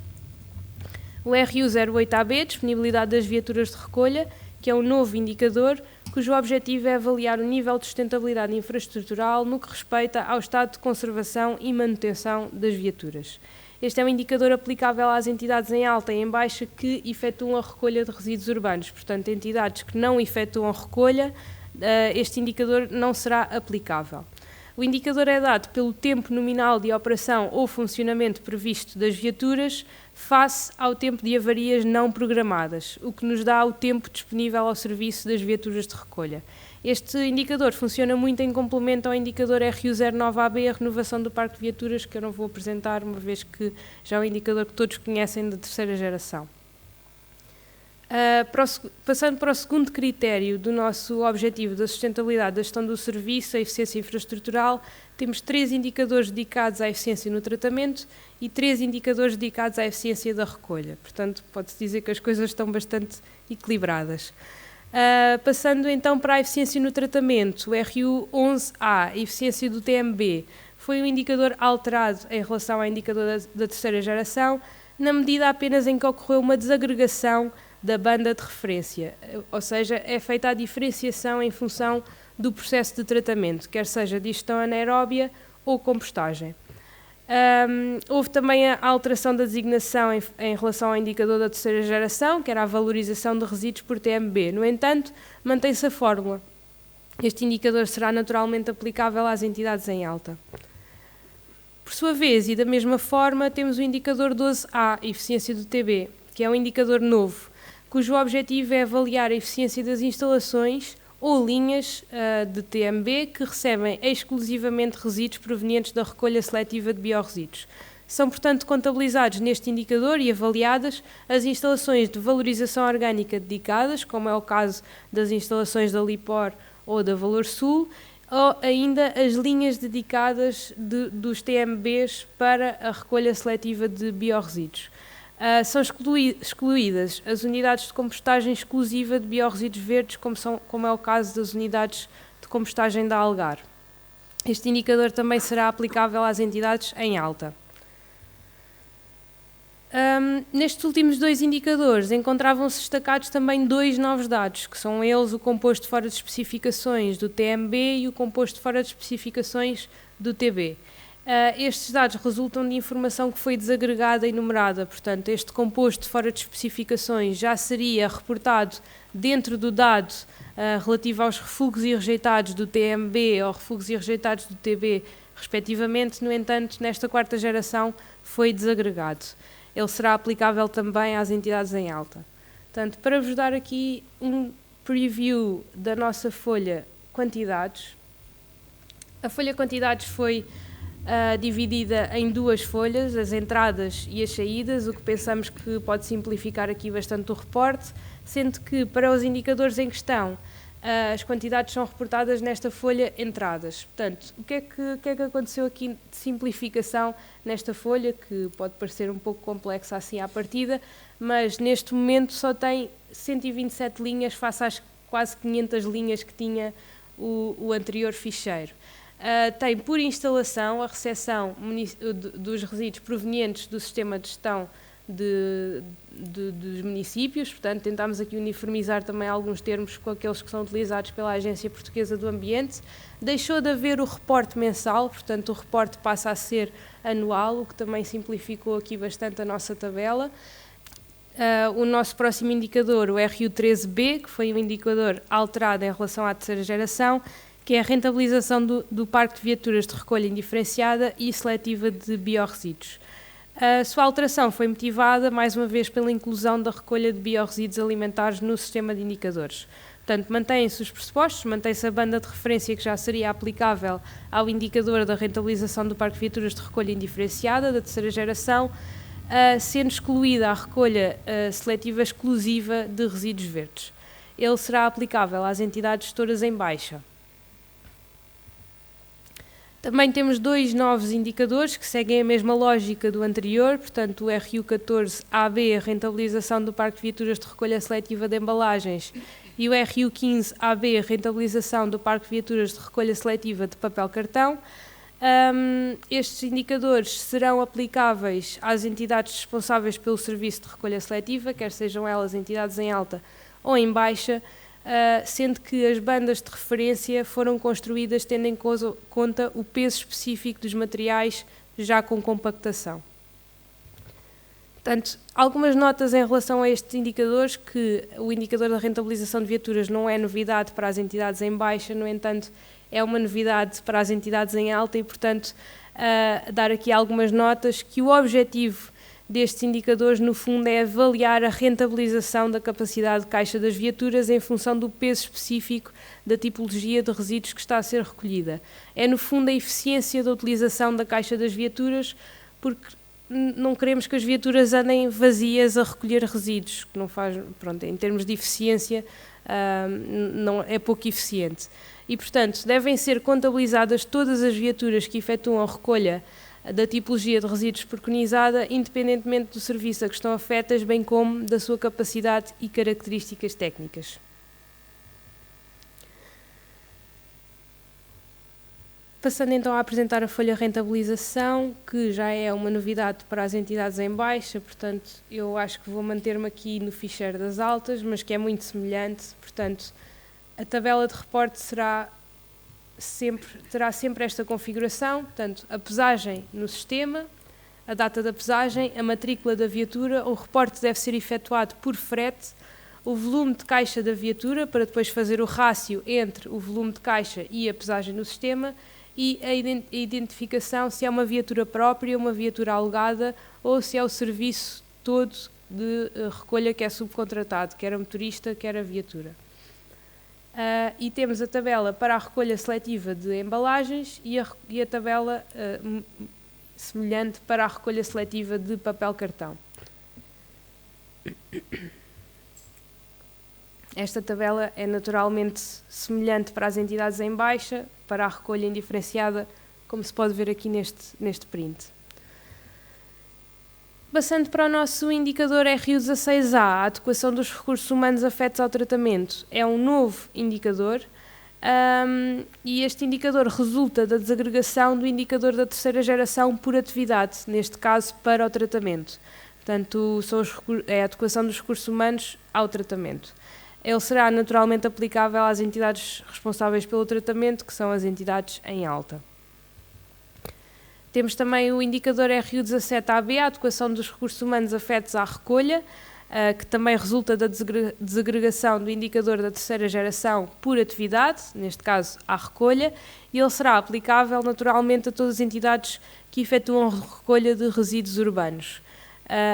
O RU08AB, disponibilidade das viaturas de recolha, que é um novo indicador cujo objetivo é avaliar o nível de sustentabilidade infraestrutural no que respeita ao estado de conservação e manutenção das viaturas. Este é um indicador aplicável às entidades em alta e em baixa que efetuam a recolha de resíduos urbanos. Portanto, entidades que não efetuam a recolha, este indicador não será aplicável. O indicador é dado pelo tempo nominal de operação ou funcionamento previsto das viaturas face ao tempo de avarias não programadas, o que nos dá o tempo disponível ao serviço das viaturas de recolha. Este indicador funciona muito em complemento ao indicador RU09AB, a renovação do parque de viaturas, que eu não vou apresentar, uma vez que já é um indicador que todos conhecem da terceira geração. Passando para o segundo critério do nosso objetivo da sustentabilidade da gestão do serviço, a eficiência infraestrutural, temos 3 indicadores dedicados à eficiência no tratamento e 3 indicadores dedicados à eficiência da recolha. Portanto, pode-se dizer que as coisas estão bastante equilibradas. Passando então para a eficiência no tratamento, o RU11A, a eficiência do TMB, foi um indicador alterado em relação ao indicador da terceira geração, na medida apenas em que ocorreu uma desagregação da banda de referência, ou seja, é feita a diferenciação em função do processo de tratamento, quer seja digestão anaeróbia ou compostagem. Houve também a alteração da designação em relação ao indicador da terceira geração, que era a valorização de resíduos por TMB. No entanto, mantém-se a fórmula. Este indicador será naturalmente aplicável às entidades em alta. Por sua vez, e da mesma forma, temos o indicador 12A, eficiência do TB, que é um indicador novo, cujo objetivo é avaliar a eficiência das instalações ou linhas de TMB que recebem exclusivamente resíduos provenientes da recolha seletiva de biorresíduos. São, portanto, contabilizados neste indicador e avaliadas as instalações de valorização orgânica dedicadas, como é o caso das instalações da Lipor ou da Valor Sul, ou ainda as linhas dedicadas dos TMBs para a recolha seletiva de biorresíduos. São excluídas as unidades de compostagem exclusiva de biorresíduos verdes, como é o caso das unidades de compostagem da Algarve. Este indicador também será aplicável às entidades em alta. Nestes últimos 2 indicadores encontravam-se destacados também 2 novos dados, que são eles o composto fora de especificações do TMB e o composto fora de especificações do TB. Estes dados resultam de informação que foi desagregada e numerada, portanto, este composto fora de especificações já seria reportado dentro do dado relativo aos refugos e rejeitados do TMB ou refugos e rejeitados do TB, respectivamente. No entanto, nesta 4ª geração foi desagregado. Ele será aplicável também às entidades em alta. Portanto, para vos dar aqui um preview da nossa folha quantidades, a folha quantidades foi dividida em 2 folhas, as entradas e as saídas, o que pensamos que pode simplificar aqui bastante o reporte, sendo que para os indicadores em questão as quantidades são reportadas nesta folha entradas. Portanto, o que é que aconteceu aqui de simplificação nesta folha, que pode parecer um pouco complexa assim à partida, mas neste momento só tem 127 linhas face às quase 500 linhas que tinha o anterior ficheiro. Tem por instalação a recepção dos resíduos provenientes do sistema de gestão dos municípios, portanto tentámos aqui uniformizar também alguns termos com aqueles que são utilizados pela Agência Portuguesa do Ambiente. Deixou de haver o reporte mensal, portanto o reporte passa a ser anual, o que também simplificou aqui bastante a nossa tabela. O nosso próximo indicador, o RU13B, que foi um indicador alterado em relação à terceira geração, que é a rentabilização do parque de viaturas de recolha indiferenciada e seletiva de biorresíduos. A sua alteração foi motivada, mais uma vez, pela inclusão da recolha de biorresíduos alimentares no sistema de indicadores. Portanto, mantêm-se os pressupostos, mantém-se a banda de referência que já seria aplicável ao indicador da rentabilização do parque de viaturas de recolha indiferenciada da terceira geração, sendo excluída a recolha seletiva exclusiva de resíduos verdes. Ele será aplicável às entidades gestoras em baixa. Também temos 2 novos indicadores que seguem a mesma lógica do anterior, portanto o RU14AB, a rentabilização do parque de viaturas de recolha seletiva de embalagens, e o RU15AB, a rentabilização do parque de viaturas de recolha seletiva de papel cartão. Estes indicadores serão aplicáveis às entidades responsáveis pelo serviço de recolha seletiva, quer sejam elas entidades em alta ou em baixa, sendo que as bandas de referência foram construídas tendo em conta o peso específico dos materiais já com compactação. Portanto, algumas notas em relação a estes indicadores, que o indicador da rentabilização de viaturas não é novidade para as entidades em baixa, no entanto, é uma novidade para as entidades em alta e, portanto, dar aqui algumas notas que o objetivo destes indicadores, no fundo, é avaliar a rentabilização da capacidade de caixa das viaturas em função do peso específico da tipologia de resíduos que está a ser recolhida. É, no fundo, a eficiência da utilização da caixa das viaturas, porque não queremos que as viaturas andem vazias a recolher resíduos, que não faz, pronto, em termos de eficiência, não, é pouco eficiente. E, portanto, devem ser contabilizadas todas as viaturas que efetuam a recolha da tipologia de resíduos preconizada, independentemente do serviço a que estão afetas, bem como da sua capacidade e características técnicas. Passando então a apresentar a folha rentabilização, que já é uma novidade para as entidades em baixa, portanto, eu acho que vou manter-me aqui no ficheiro das altas, mas que é muito semelhante. Portanto, a tabela de reporte terá sempre esta configuração, portanto, a pesagem no sistema, a data da pesagem, a matrícula da viatura, o reporte deve ser efetuado por frete, o volume de caixa da viatura, para depois fazer o rácio entre o volume de caixa e a pesagem no sistema, e a identificação se é uma viatura própria, uma viatura alugada ou se é o serviço todo de recolha que é subcontratado, quer a motorista, quer a viatura. E temos a tabela para a recolha seletiva de embalagens e a tabela semelhante para a recolha seletiva de papel cartão. Esta tabela é naturalmente semelhante para as entidades em baixa, para a recolha indiferenciada, como se pode ver aqui neste print. Passando para o nosso indicador RU16A, a adequação dos recursos humanos afetos ao tratamento, é um novo indicador e este indicador resulta da desagregação do indicador da terceira geração por atividade, neste caso para o tratamento. Portanto, é a adequação dos recursos humanos ao tratamento. Ele será naturalmente aplicável às entidades responsáveis pelo tratamento, que são as entidades em alta. Temos também o indicador RU17AB, a adequação dos recursos humanos afetos à recolha, que também resulta da desagregação do indicador da terceira geração por atividade, neste caso à recolha, e ele será aplicável naturalmente a todas as entidades que efetuam recolha de resíduos urbanos.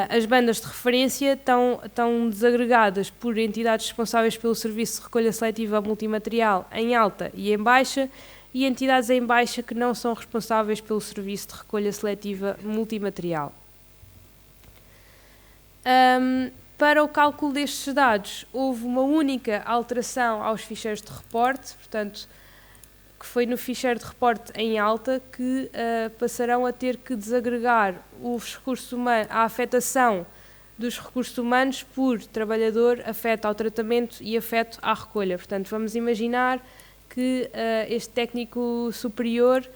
As bandas de referência estão desagregadas por entidades responsáveis pelo serviço de recolha seletiva multimaterial em alta e em baixa e entidades em baixa que não são responsáveis pelo serviço de recolha seletiva multimaterial. Para o cálculo destes dados, houve uma única alteração aos ficheiros de reporte, portanto, que foi no ficheiro de reporte em alta, que passarão a ter que desagregar os recursos humanos, a afetação dos recursos humanos por trabalhador, afeto ao tratamento e afeto à recolha. Portanto, vamos imaginar que este técnico superior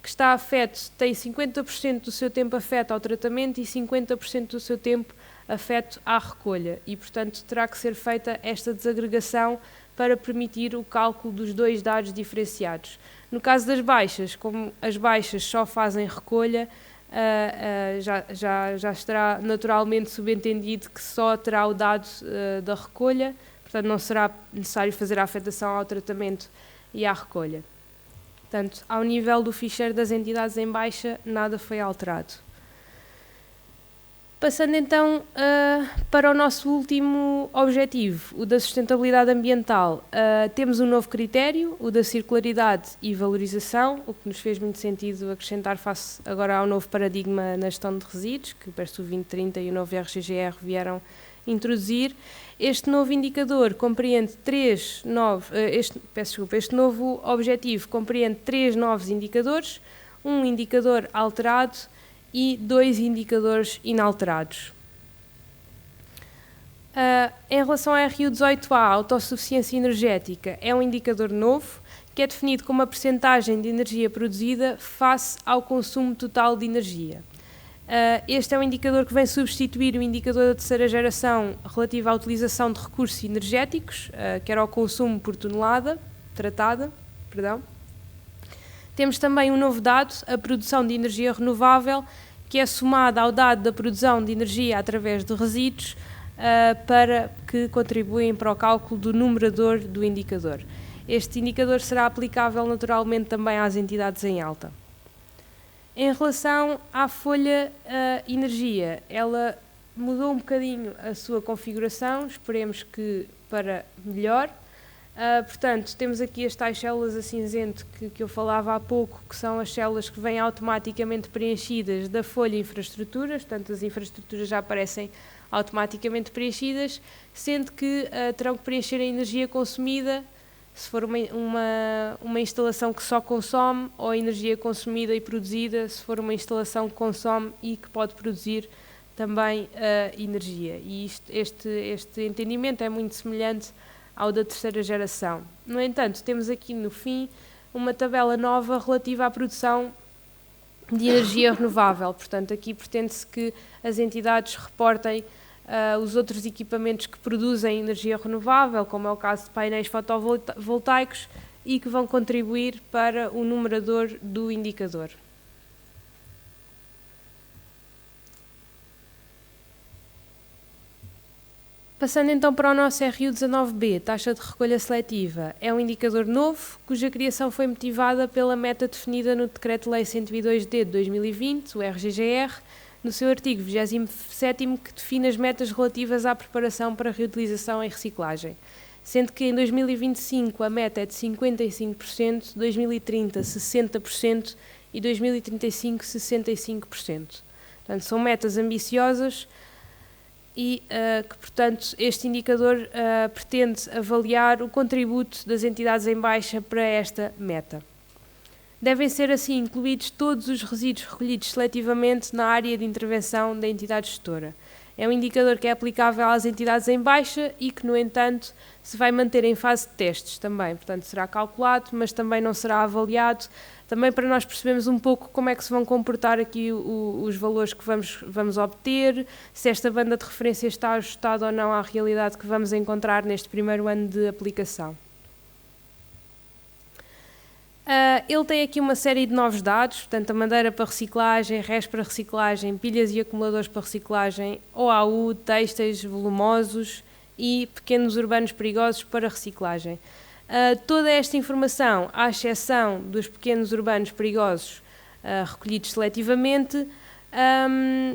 que está afeto tem 50% do seu tempo afeto ao tratamento e 50% do seu tempo afeto à recolha e, portanto, terá que ser feita esta desagregação para permitir o cálculo dos dois dados diferenciados. No caso das baixas, como as baixas só fazem recolha, já estará naturalmente subentendido que só terá o dado da recolha, portanto não será necessário fazer a afetação ao tratamento e à recolha. Portanto, ao nível do ficheiro das entidades em baixa, nada foi alterado. Passando então para o nosso último objetivo, o da sustentabilidade ambiental, temos um novo critério, o da circularidade e valorização, o que nos fez muito sentido acrescentar face agora ao novo paradigma na gestão de resíduos, que o PESTU 2030 e o novo RGGR vieram introduzir. Este novo indicador compreende este novo objetivo compreende 3 novos indicadores, um indicador alterado e 2 indicadores inalterados. Em relação à RU18A, a autossuficiência energética é um indicador novo que é definido como a percentagem de energia produzida face ao consumo total de energia. Este é um indicador que vem substituir o indicador da terceira geração relativo à utilização de recursos energéticos, que era o consumo por tonelada tratada. Temos também um novo dado, a produção de energia renovável, que é somada ao dado da produção de energia através de resíduos, para que contribuem para o cálculo do numerador do indicador. Este indicador será aplicável naturalmente também às entidades em alta. Em relação à folha energia, ela mudou um bocadinho a sua configuração, esperemos que para melhor. Portanto, temos aqui as tais células a cinzento que eu falava há pouco, que são as células que vêm automaticamente preenchidas da folha infraestruturas, portanto as infraestruturas já aparecem automaticamente preenchidas, sendo que terão que preencher a energia consumida, se for uma instalação que só consome, ou a energia consumida e produzida, se for uma instalação que consome e que pode produzir também energia. E este entendimento é muito semelhante ao da terceira geração. No entanto, temos aqui no fim uma tabela nova relativa à produção de energia renovável. Portanto, aqui pretende-se que as entidades reportem os outros equipamentos que produzem energia renovável, como é o caso de painéis fotovoltaicos, e que vão contribuir para o numerador do indicador. Passando então para o nosso RU19B, taxa de recolha seletiva, é um indicador novo, cuja criação foi motivada pela meta definida no Decreto-Lei 102D de 2020, o RGGR, no seu artigo 27º, que define as metas relativas à preparação para reutilização e reciclagem, sendo que em 2025 a meta é de 55%, 2030 60% e 2035 65%. Portanto, são metas ambiciosas e que, portanto, este indicador pretende avaliar o contributo das entidades em baixa para esta meta. Devem ser, assim, incluídos todos os resíduos recolhidos seletivamente na área de intervenção da entidade gestora. É um indicador que é aplicável às entidades em baixa e que, no entanto, se vai manter em fase de testes também. Portanto, será calculado, mas também não será avaliado, também para nós percebermos um pouco como é que se vão comportar aqui os valores que vamos obter, se esta banda de referência está ajustada ou não à realidade que vamos encontrar neste primeiro ano de aplicação. Ele tem aqui uma série de novos dados, portanto a madeira para reciclagem, RES para reciclagem, pilhas e acumuladores para reciclagem, OAU, têxteis volumosos e pequenos urbanos perigosos para reciclagem. Toda esta informação, à exceção dos pequenos urbanos perigosos recolhidos seletivamente,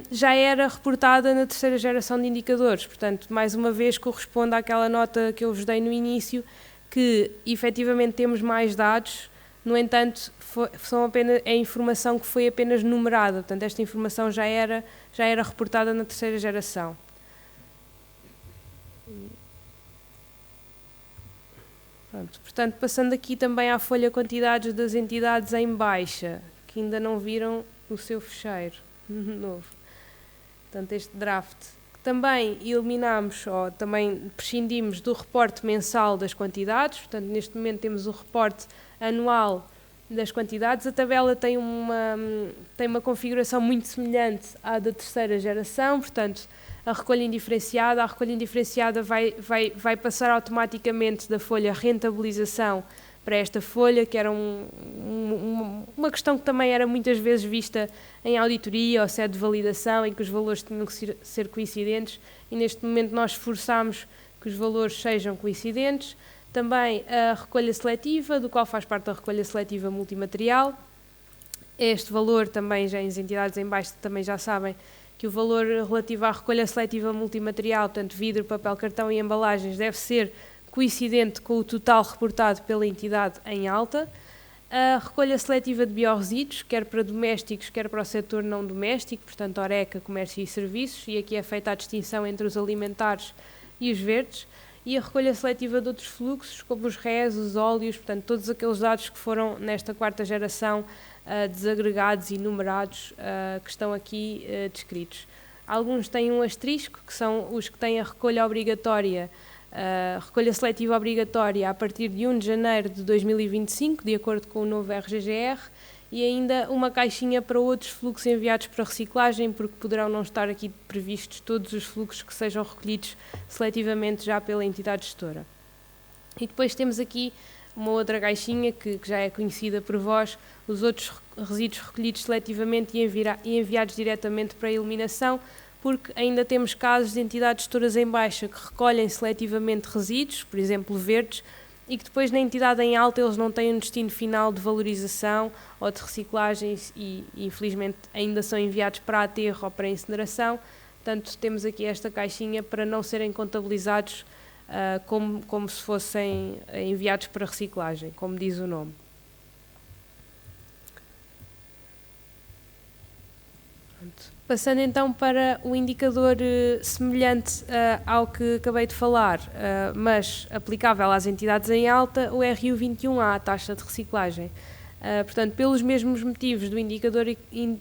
já era reportada na terceira geração de indicadores, portanto, mais uma vez corresponde àquela nota que eu vos dei no início, que efetivamente temos mais dados. No entanto, é a informação que foi apenas numerada, portanto, esta informação já era reportada na terceira geração. Pronto, portanto, passando aqui também à folha quantidades das entidades em baixa, que ainda não viram o seu fecheiro novo. Portanto, este draft. Também eliminamos, ou também prescindimos do reporte mensal das quantidades, portanto, neste momento temos o reporte anual das quantidades. A tabela tem uma configuração muito semelhante à da terceira geração, portanto, a recolha indiferenciada vai passar automaticamente da folha rentabilização para esta folha, que era uma questão que também era muitas vezes vista em auditoria ou sede de validação, em que os valores tinham que ser coincidentes, e neste momento nós esforçamos que os valores sejam coincidentes. Também a recolha seletiva, do qual faz parte a recolha seletiva multimaterial. Este valor também, já as entidades em baixo também já sabem que o valor relativo à recolha seletiva multimaterial, portanto vidro, papel, cartão e embalagens, deve ser coincidente com o total reportado pela entidade em alta. A recolha seletiva de biorresíduos, quer para domésticos, quer para o setor não doméstico, portanto Horeca, comércio e serviços, e aqui é feita a distinção entre os alimentares e os verdes. E a recolha seletiva de outros fluxos, como os RES, os óleos, portanto todos aqueles dados que foram nesta quarta geração desagregados e numerados, que estão aqui descritos. Alguns têm um asterisco, que são os que têm a recolha obrigatória, recolha seletiva obrigatória a partir de 1 de janeiro de 2025, de acordo com o novo RGGR, e ainda uma caixinha para outros fluxos enviados para reciclagem, porque poderão não estar aqui previstos todos os fluxos que sejam recolhidos seletivamente já pela entidade gestora. E depois temos aqui uma outra caixinha que já é conhecida por vós, os outros resíduos recolhidos seletivamente e enviados diretamente para a eliminação, porque ainda temos casos de entidades gestoras em baixa que recolhem seletivamente resíduos, por exemplo verdes, e que depois na entidade em alta eles não têm um destino final de valorização ou de reciclagem e infelizmente ainda são enviados para aterro ou para incineração. Portanto, temos aqui esta caixinha para não serem contabilizados como se fossem enviados para reciclagem, como diz o nome. Passando então para o indicador semelhante ao que acabei de falar, mas aplicável às entidades em alta, o RU 21A, a taxa de reciclagem. Portanto, pelos mesmos motivos do indicador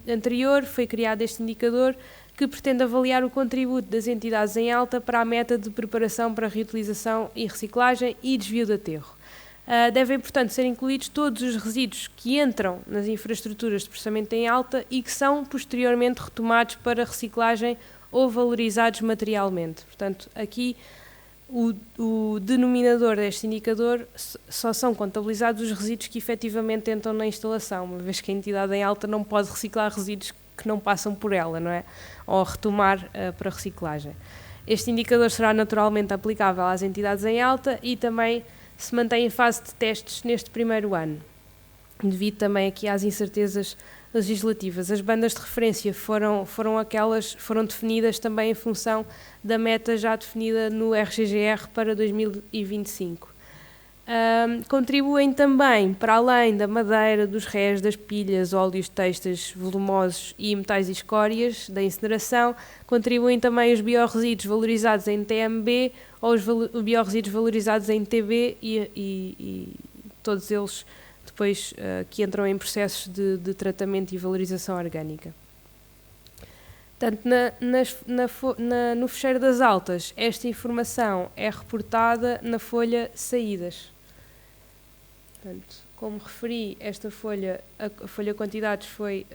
anterior, foi criado este indicador que pretende avaliar o contributo das entidades em alta para a meta de preparação para reutilização e reciclagem e desvio de aterro. Devem, portanto, ser incluídos todos os resíduos que entram nas infraestruturas de processamento em alta e que são posteriormente retomados para reciclagem ou valorizados materialmente. Portanto, aqui o denominador deste indicador só são contabilizados os resíduos que efetivamente entram na instalação, uma vez que a entidade em alta não pode reciclar resíduos que não passam por ela, não é? Ou retomar para reciclagem. Este indicador será naturalmente aplicável às entidades em alta e também se mantém em fase de testes neste primeiro ano, devido também aqui às incertezas legislativas. As bandas de referência foram definidas também em função da meta já definida no RGGR para 2025. Contribuem também, para além da madeira, dos rés, das pilhas, óleos têxteis volumosos e metais e escórias da incineração, contribuem também os biorresíduos valorizados em TMB ou os biorresíduos valorizados em TB e todos eles depois que entram em processos de tratamento e valorização orgânica. Portanto, no fecheiro das altas, esta informação é reportada na folha saídas. Portanto, como referi, esta folha, a folha quantidades foi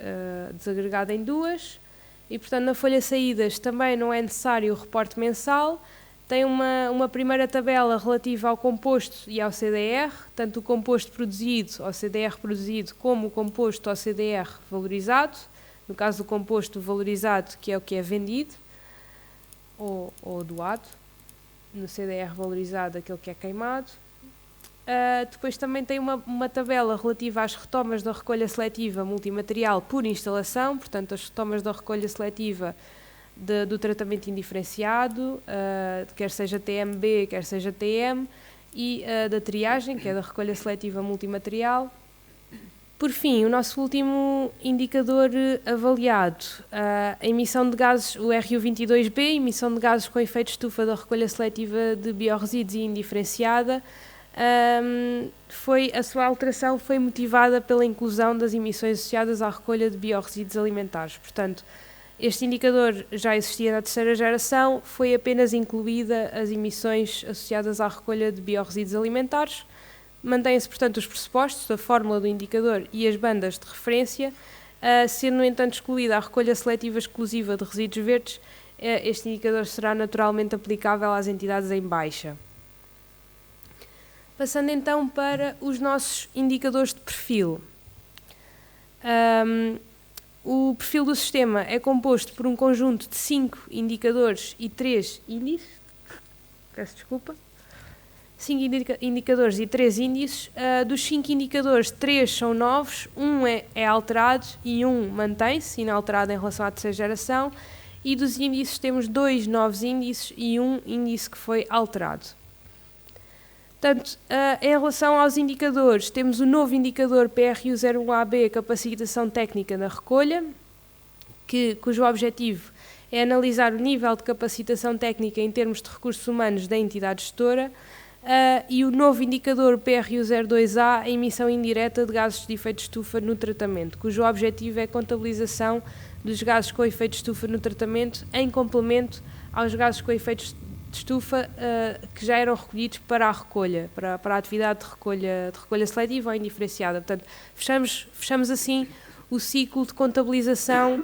desagregada em duas e, portanto, na folha saídas também não é necessário o reporte mensal. Tem uma primeira tabela relativa ao composto e ao CDR, tanto o composto produzido, ao CDR produzido, como o composto ao CDR valorizado. No caso do composto valorizado, que é o que é vendido ou doado. No CDR valorizado, aquele que é queimado. Depois também tem uma tabela relativa às retomas da recolha seletiva multimaterial por instalação, portanto as retomas da recolha seletiva do tratamento indiferenciado, quer seja TMB, quer seja TM, e da triagem, que é da recolha seletiva multimaterial. Por fim, o nosso último indicador avaliado, a emissão de gases, o RU22B, emissão de gases com efeito de estufa da recolha seletiva de biorresíduos e indiferenciada, a sua alteração foi motivada pela inclusão das emissões associadas à recolha de biorresíduos alimentares. Portanto, este indicador já existia na terceira geração, foi apenas incluída as emissões associadas à recolha de biorresíduos alimentares. Mantêm-se, portanto, os pressupostos, a fórmula do indicador e as bandas de referência, sendo, no entanto, excluída a recolha seletiva exclusiva de resíduos verdes. Este indicador será naturalmente aplicável às entidades em baixa. Passando então para os nossos indicadores de perfil. O perfil do sistema é composto por um conjunto de 5 indicadores e 3 índices. Peço desculpa. 5 indicadores e 3 índices. Dos 5 indicadores, 3 são novos, 1 é alterado e 1 mantém-se, inalterado em relação à terceira geração. E dos índices temos 2 novos índices e 1 índice que foi alterado. Portanto, em relação aos indicadores, temos o novo indicador PRU01AB, capacitação técnica na recolha, cujo objetivo é analisar o nível de capacitação técnica em termos de recursos humanos da entidade gestora, e o novo indicador PRU02A, a emissão indireta de gases de efeito de estufa no tratamento, cujo objetivo é a contabilização dos gases com efeito de estufa no tratamento em complemento aos gases com efeito de estufa que já eram recolhidos para a recolha, para a atividade de recolha seletiva ou indiferenciada. Portanto, fechamos assim o ciclo de contabilização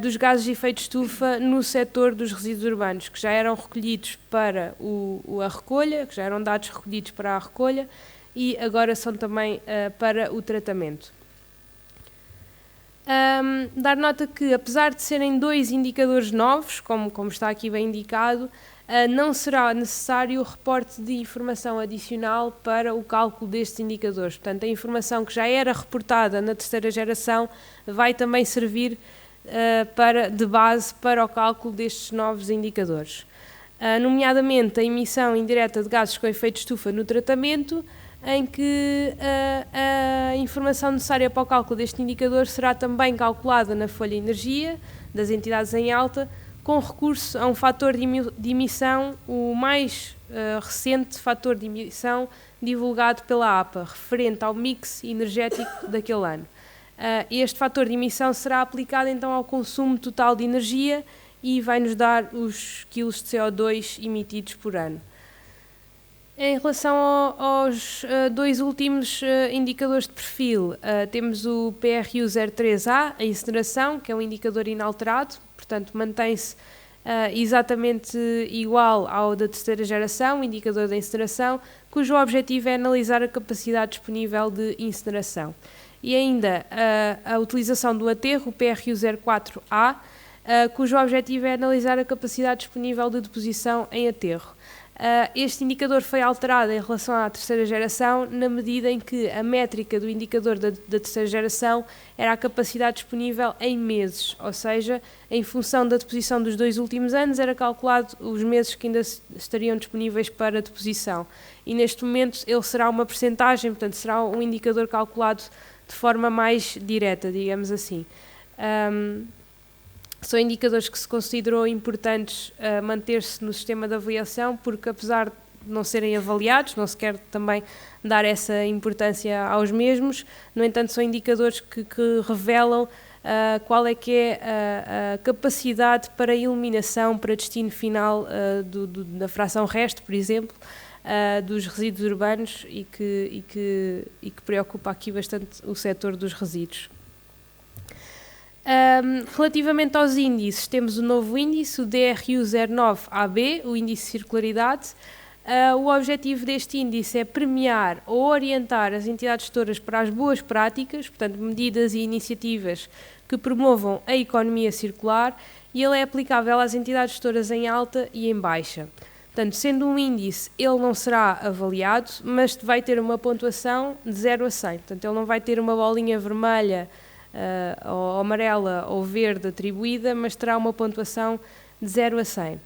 dos gases de efeito de estufa no setor dos resíduos urbanos, que já eram recolhidos para a recolha, que já eram dados recolhidos para a recolha e agora são também para o tratamento. Dar nota que, apesar de serem 2 indicadores novos, como está aqui bem indicado, não será necessário o reporte de informação adicional para o cálculo destes indicadores. Portanto, a informação que já era reportada na terceira geração vai também servir de base para o cálculo destes novos indicadores. Nomeadamente, a emissão indireta de gases com efeito de estufa no tratamento, em que a informação necessária para o cálculo deste indicador será também calculada na folha de energia das entidades em alta, com recurso a um fator de emissão, o mais recente fator de emissão divulgado pela APA, referente ao mix energético daquele ano. Este fator de emissão será aplicado então ao consumo total de energia e vai-nos dar os quilos de CO2 emitidos por ano. Em relação aos 2 últimos indicadores de perfil, temos o PRU 03A, a incineração, que é um indicador inalterado, portanto mantém-se exatamente igual ao da terceira geração, o indicador da incineração, cujo objetivo é analisar a capacidade disponível de incineração. E ainda a utilização do aterro, o PRU 04A, cujo objetivo é analisar a capacidade disponível de deposição em aterro. Este indicador foi alterado em relação à terceira geração, na medida em que a métrica do indicador da terceira geração era a capacidade disponível em meses, ou seja, em função da deposição dos 2 últimos anos, era calculado os meses que ainda estariam disponíveis para deposição. E neste momento ele será uma percentagem, portanto será um indicador calculado de forma mais direta, digamos assim. São indicadores que se considerou importantes manter-se no sistema de avaliação, porque apesar de não serem avaliados, não se quer também dar essa importância aos mesmos, no entanto são indicadores que revelam qual é que é a capacidade para eliminação, para destino final da fração resto, por exemplo, dos resíduos urbanos e que preocupa aqui bastante o setor dos resíduos. Relativamente aos índices, temos o novo índice, o DRU09AB, o índice de circularidade. O objetivo deste índice é premiar ou orientar as entidades gestoras para as boas práticas, portanto, medidas e iniciativas que promovam a economia circular, e ele é aplicável às entidades gestoras em alta e em baixa. Portanto, sendo um índice, ele não será avaliado, mas vai ter uma pontuação de 0 a 100. Portanto, ele não vai ter uma bolinha vermelha, ou amarela ou verde atribuída, mas terá uma pontuação de 0 a 100.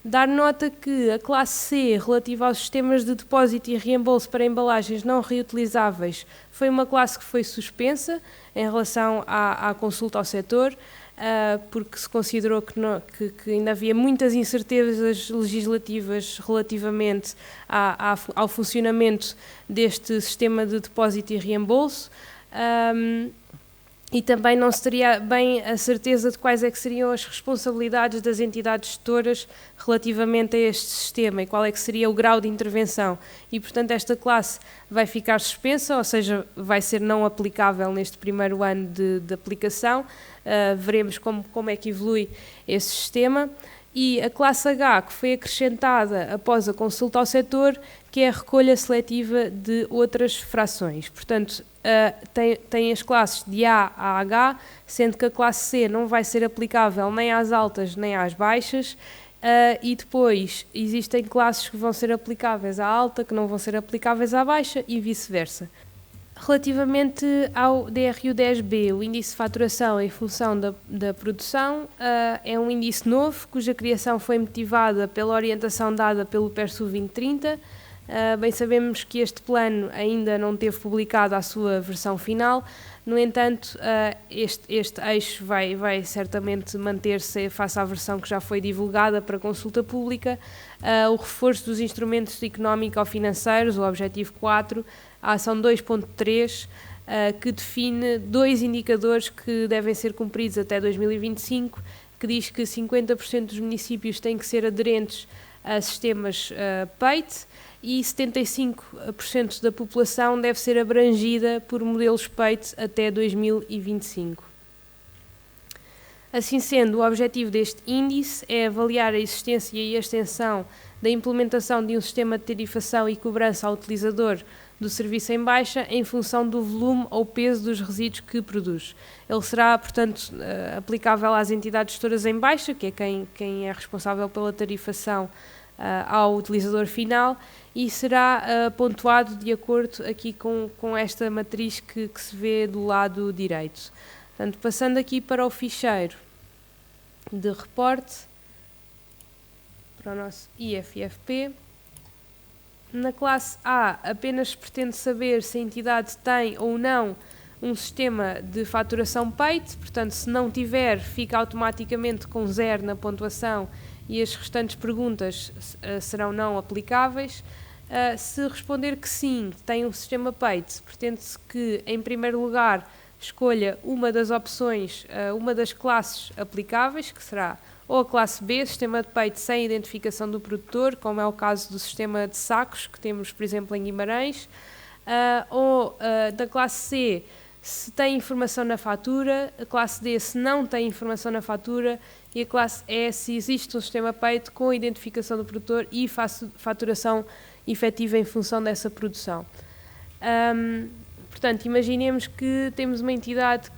Dar nota que a classe C, relativa aos sistemas de depósito e reembolso para embalagens não reutilizáveis, foi uma classe que foi suspensa em relação à consulta ao setor, porque se considerou que ainda havia muitas incertezas legislativas relativamente ao funcionamento deste sistema de depósito e reembolso. E também não se teria bem a certeza de quais é que seriam as responsabilidades das entidades gestoras relativamente a este sistema e qual é que seria o grau de intervenção. E, portanto, esta classe vai ficar suspensa, ou seja, vai ser não aplicável neste primeiro ano de aplicação. Veremos como é que evolui esse sistema. E a classe H, que foi acrescentada após a consulta ao setor, que é a recolha seletiva de outras frações. Portanto, tem as classes de A a H, sendo que a classe C não vai ser aplicável nem às altas nem às baixas, e depois existem classes que vão ser aplicáveis à alta, que não vão ser aplicáveis à baixa e vice-versa. Relativamente ao DRU10B, o índice de faturação em função da produção, é um índice novo, cuja criação foi motivada pela orientação dada pelo PERSU 2030. Bem sabemos que este plano ainda não teve publicado a sua versão final, no entanto, este eixo vai certamente manter-se face à versão que já foi divulgada para consulta pública. O reforço dos instrumentos económico-financeiros, o objetivo 4, a ação 2.3, que define 2 indicadores que devem ser cumpridos até 2025, que diz que 50% dos municípios têm que ser aderentes a sistemas peito, e 75% da população deve ser abrangida por modelos peito até 2025. Assim sendo, o objetivo deste índice é avaliar a existência e a extensão da implementação de um sistema de tarifação e cobrança ao utilizador do serviço em baixa em função do volume ou peso dos resíduos que produz. Ele será, portanto, aplicável às entidades gestoras em baixa, que é quem é responsável pela tarifação ao utilizador final, e será pontuado de acordo aqui com esta matriz que se vê do lado direito. Portanto, passando aqui para o ficheiro de reporte, para o nosso IFFP, na classe A apenas pretende saber se a entidade tem ou não um sistema de faturação peito, portanto, se não tiver, fica automaticamente com 0 na pontuação e as restantes perguntas serão não aplicáveis. Se responder que sim, tem um sistema peito, pretende-se que, em primeiro lugar, escolha uma das opções, uma das classes aplicáveis, que será ou a classe B, sistema de peito sem identificação do produtor, como é o caso do sistema de sacos, que temos, por exemplo, em Guimarães, ou da classe C, se tem informação na fatura, a classe D, se não tem informação na fatura, e a classe E, se existe um sistema peito com identificação do produtor e faturação efetiva em função dessa produção. Portanto, imaginemos que temos uma entidade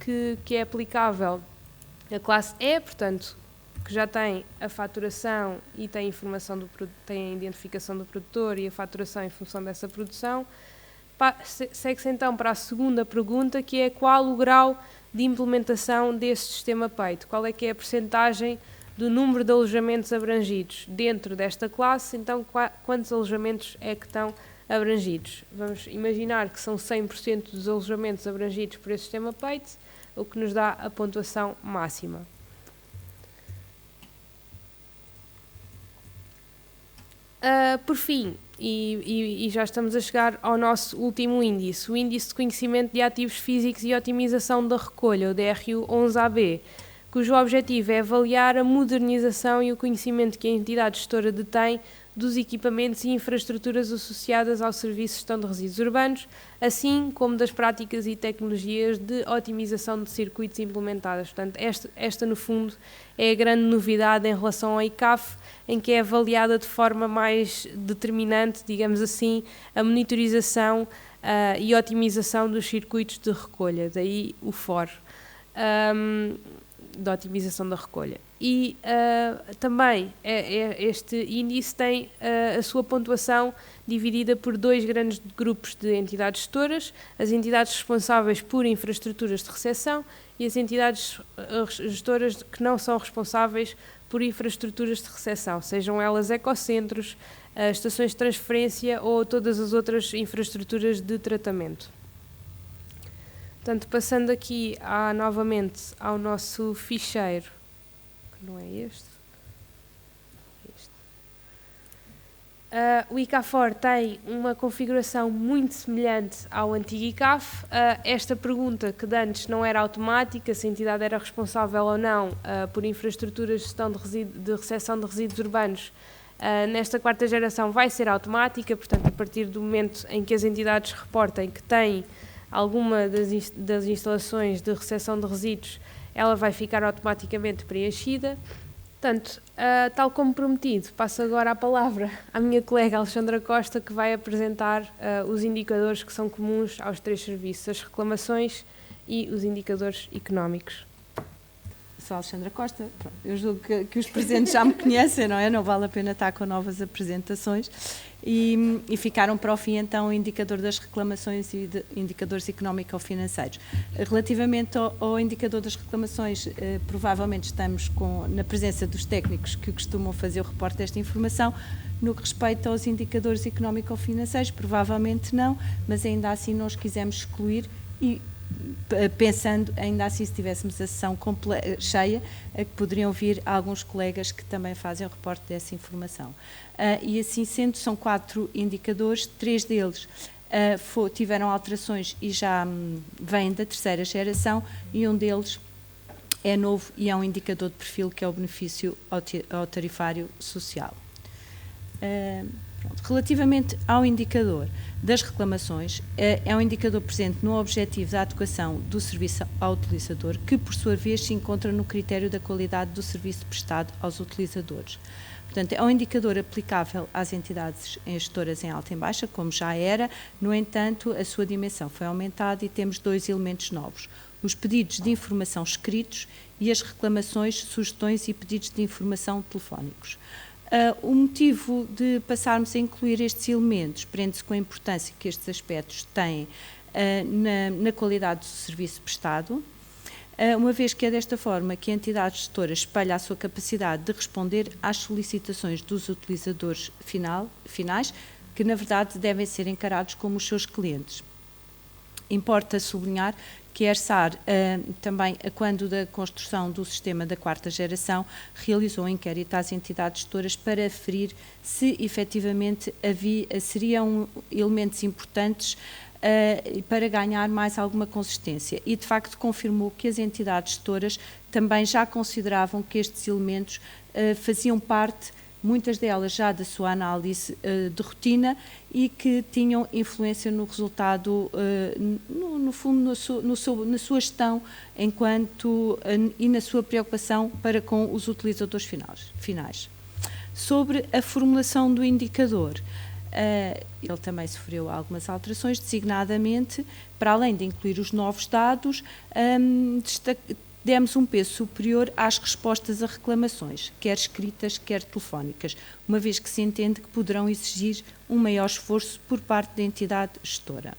que é aplicável a classe E, portanto, que já tem a faturação e tem tem a identificação do produtor e a faturação em função dessa produção. Segue-se então para a segunda pergunta, que é qual o grau de implementação deste sistema peito? Qual é que é a percentagem do número de alojamentos abrangidos dentro desta classe? Então, quantos alojamentos é que estão abrangidos? Vamos imaginar que são 100% dos alojamentos abrangidos por esse sistema peito, o que nos dá a pontuação máxima. Por fim, e já estamos a chegar ao nosso último índice, o Índice de Conhecimento de Ativos Físicos e Otimização da Recolha, o DRU 11AB, cujo objetivo é avaliar a modernização e o conhecimento que a entidade gestora detém dos equipamentos e infraestruturas associadas ao Serviço de Gestão de Resíduos Urbanos, assim como das práticas e tecnologias de otimização de circuitos implementadas. Portanto, esta no fundo, é a grande novidade em relação ao ICAF, em que é avaliada de forma mais determinante, digamos assim, a monitorização e otimização dos circuitos de recolha, daí o FOR, da otimização da recolha. E também este índice tem a sua pontuação dividida por dois grandes grupos de entidades gestoras, as entidades responsáveis por infraestruturas de recepção e as entidades gestoras que não são responsáveis por infraestruturas de recepção, sejam elas ecocentros, estações de transferência ou todas as outras infraestruturas de tratamento. Portanto, passando aqui novamente ao nosso ficheiro, que não é este. O ICAFOR tem uma configuração muito semelhante ao antigo ICAF. Esta pergunta, que de antes não era automática, se a entidade era responsável ou não por infraestruturas de gestão de recepção de resíduos urbanos, nesta quarta geração vai ser automática, portanto, a partir do momento em que as entidades reportem que têm alguma das instalações de recepção de resíduos, ela vai ficar automaticamente preenchida. Portanto, tal como prometido, passo agora a palavra à minha colega Alexandra Costa, que vai apresentar os indicadores que são comuns aos três serviços, as reclamações e os indicadores económicos. Sou Alexandra Costa. Eu julgo que os presentes já me conhecem, não é? Não vale a pena estar com novas apresentações. E ficaram para o fim, então, o indicador das reclamações e de indicadores económico-financeiros. Relativamente ao indicador das reclamações, provavelmente estamos na presença dos técnicos que costumam fazer o reporte desta informação. No que respeita aos indicadores económico-financeiros, provavelmente não, mas ainda assim nós quisemos excluir e pensando, ainda assim, se tivéssemos a sessão cheia, que poderiam vir alguns colegas que também fazem o reporte dessa informação. E assim sendo, são 4 indicadores, 3 deles tiveram alterações e já vêm da terceira geração, e um deles é novo e é um indicador de perfil, que é o benefício ao tarifário social. Relativamente ao indicador das reclamações, é um indicador presente no objetivo da adequação do serviço ao utilizador, que por sua vez se encontra no critério da qualidade do serviço prestado aos utilizadores. Portanto, é um indicador aplicável às entidades gestoras em alta e em baixa, como já era. No entanto, a sua dimensão foi aumentada e temos 2 elementos novos: os pedidos de informação escritos e as reclamações, sugestões e pedidos de informação telefónicos. O motivo de passarmos a incluir estes elementos prende-se com a importância que estes aspectos têm na qualidade do serviço prestado, uma vez que é desta forma que a entidade gestora espelha a sua capacidade de responder às solicitações dos utilizadores finais, que na verdade devem ser encarados como os seus clientes. Importa sublinhar que a ERSAR, também, quando da construção do sistema da 4ª geração, realizou um inquérito às entidades gestoras para aferir se efetivamente seriam elementos importantes para ganhar mais alguma consistência, e de facto confirmou que as entidades gestoras também já consideravam que estes elementos faziam parte, muitas delas já da sua análise de rotina, e que tinham influência no resultado, no fundo, na sua gestão e na sua preocupação para com os utilizadores finais. Sobre a formulação do indicador, ele também sofreu algumas alterações, designadamente, para além de incluir os novos dados, demos um peso superior às respostas a reclamações, quer escritas, quer telefónicas, uma vez que se entende que poderão exigir um maior esforço por parte da entidade gestora.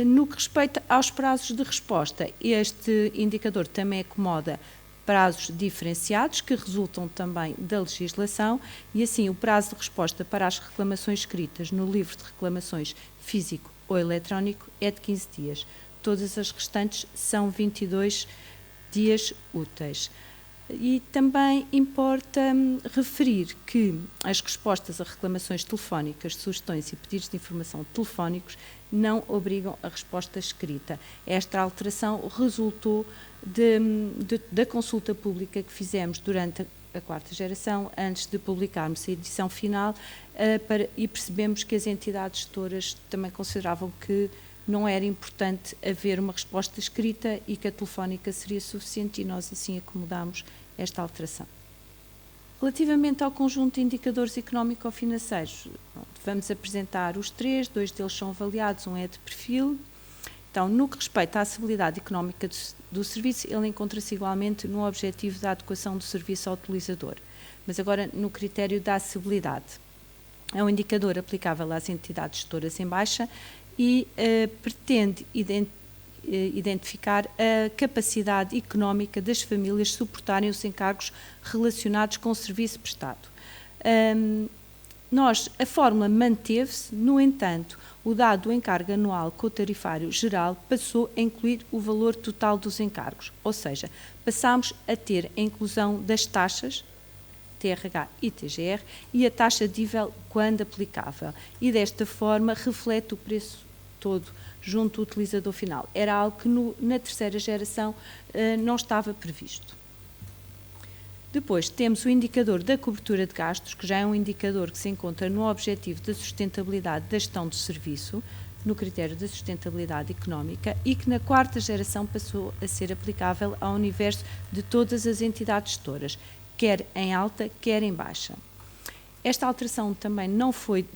No que respeita aos prazos de resposta, este indicador também acomoda prazos diferenciados que resultam também da legislação, e assim o prazo de resposta para as reclamações escritas no livro de reclamações físico ou eletrónico é de 15 dias. Todas as restantes são 22 dias úteis. E também importa referir que as respostas a reclamações telefónicas, sugestões e pedidos de informação telefónicos não obrigam a resposta escrita. Esta alteração resultou da consulta pública que fizemos durante a 4ª geração, antes de publicarmos a edição final, e percebemos que as entidades gestoras também consideravam que não era importante haver uma resposta escrita e que a telefónica seria suficiente, e nós assim acomodámos esta alteração. Relativamente ao conjunto de indicadores económico-financeiros, vamos apresentar os 3, 2 deles são avaliados, um é de perfil. Então, no que respeita à acessibilidade económica do serviço, ele encontra-se igualmente no objetivo da adequação do serviço ao utilizador, mas agora no critério da acessibilidade. É um indicador aplicável às entidades gestoras em baixa e pretende identificar a capacidade económica das famílias suportarem os encargos relacionados com o serviço prestado. A fórmula manteve-se, no entanto, o dado do encargo anual com o tarifário geral passou a incluir o valor total dos encargos, ou seja, passámos a ter a inclusão das taxas, TRH e TGR, e a taxa DIVEL quando aplicável, e desta forma reflete o preço todo junto ao utilizador final. Era algo que na 3ª geração não estava previsto. Depois temos o indicador da cobertura de gastos, que já é um indicador que se encontra no objetivo da sustentabilidade da gestão do serviço, no critério da sustentabilidade económica, e que na 4ª geração passou a ser aplicável ao universo de todas as entidades gestoras, quer em alta, quer em baixa. Esta alteração também não foi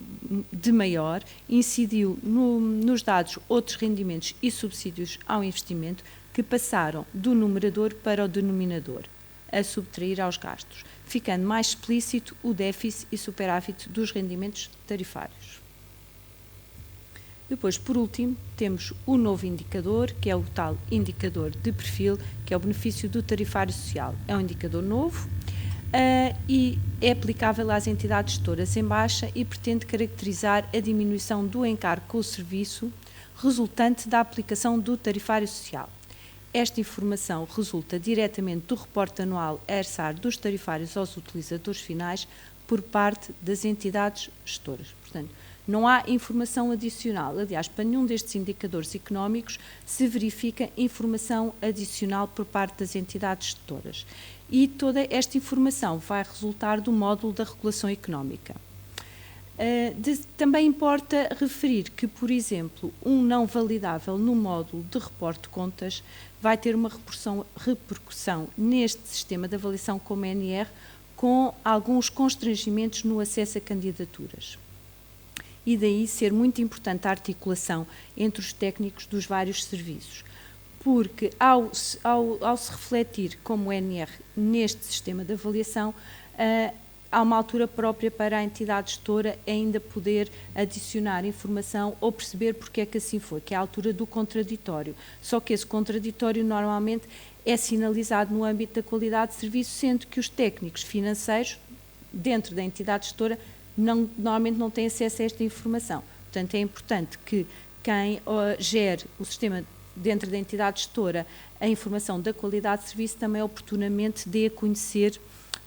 de maior, incidiu nos dados outros rendimentos e subsídios ao investimento, que passaram do numerador para o denominador, a subtrair aos gastos, ficando mais explícito o déficit e superávit dos rendimentos tarifários. Depois, por último, temos o novo indicador, que é o tal indicador de perfil, que é o benefício do tarifário social. É um indicador novo e é aplicável às entidades gestoras em baixa e pretende caracterizar a diminuição do encargo com o serviço resultante da aplicação do tarifário social. Esta informação resulta diretamente do reporte anual ERSAR dos tarifários aos utilizadores finais por parte das entidades gestoras. Portanto, não há informação adicional. Aliás, para nenhum destes indicadores económicos se verifica informação adicional por parte das entidades gestoras. E toda esta informação vai resultar do módulo da regulação económica. Também importa referir que, por exemplo, um não validável no módulo de reporte de contas vai ter uma repercussão neste sistema de avaliação como NR, com alguns constrangimentos no acesso a candidaturas. E daí ser muito importante a articulação entre os técnicos dos vários serviços, porque ao se refletir como NR neste sistema de avaliação, há uma altura própria para a entidade gestora ainda poder adicionar informação ou perceber porque é que assim foi, que é a altura do contraditório. Só que esse contraditório normalmente é sinalizado no âmbito da qualidade de serviço, sendo que os técnicos financeiros, dentro da entidade gestora, normalmente não têm acesso a esta informação. Portanto, é importante que quem gere o sistema dentro da entidade gestora a informação da qualidade de serviço também oportunamente dê a conhecer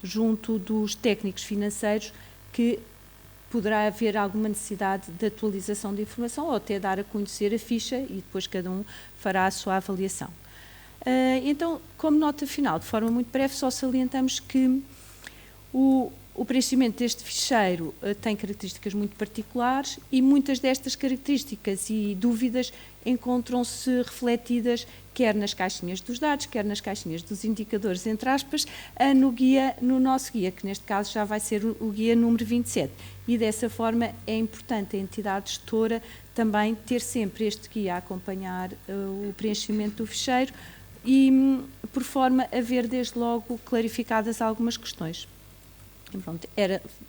junto dos técnicos financeiros que poderá haver alguma necessidade de atualização de informação ou até dar a conhecer a ficha e depois cada um fará a sua avaliação. Então, como nota final, de forma muito breve, só salientamos que o preenchimento deste ficheiro tem características muito particulares e muitas destas características e dúvidas encontram-se refletidas quer nas caixinhas dos dados, quer nas caixinhas dos indicadores, entre aspas, no nosso guia, que neste caso já vai ser o guia número 27. E dessa forma é importante a entidade gestora também ter sempre este guia a acompanhar o preenchimento do ficheiro e por forma a ver desde logo clarificadas algumas questões. Pronto,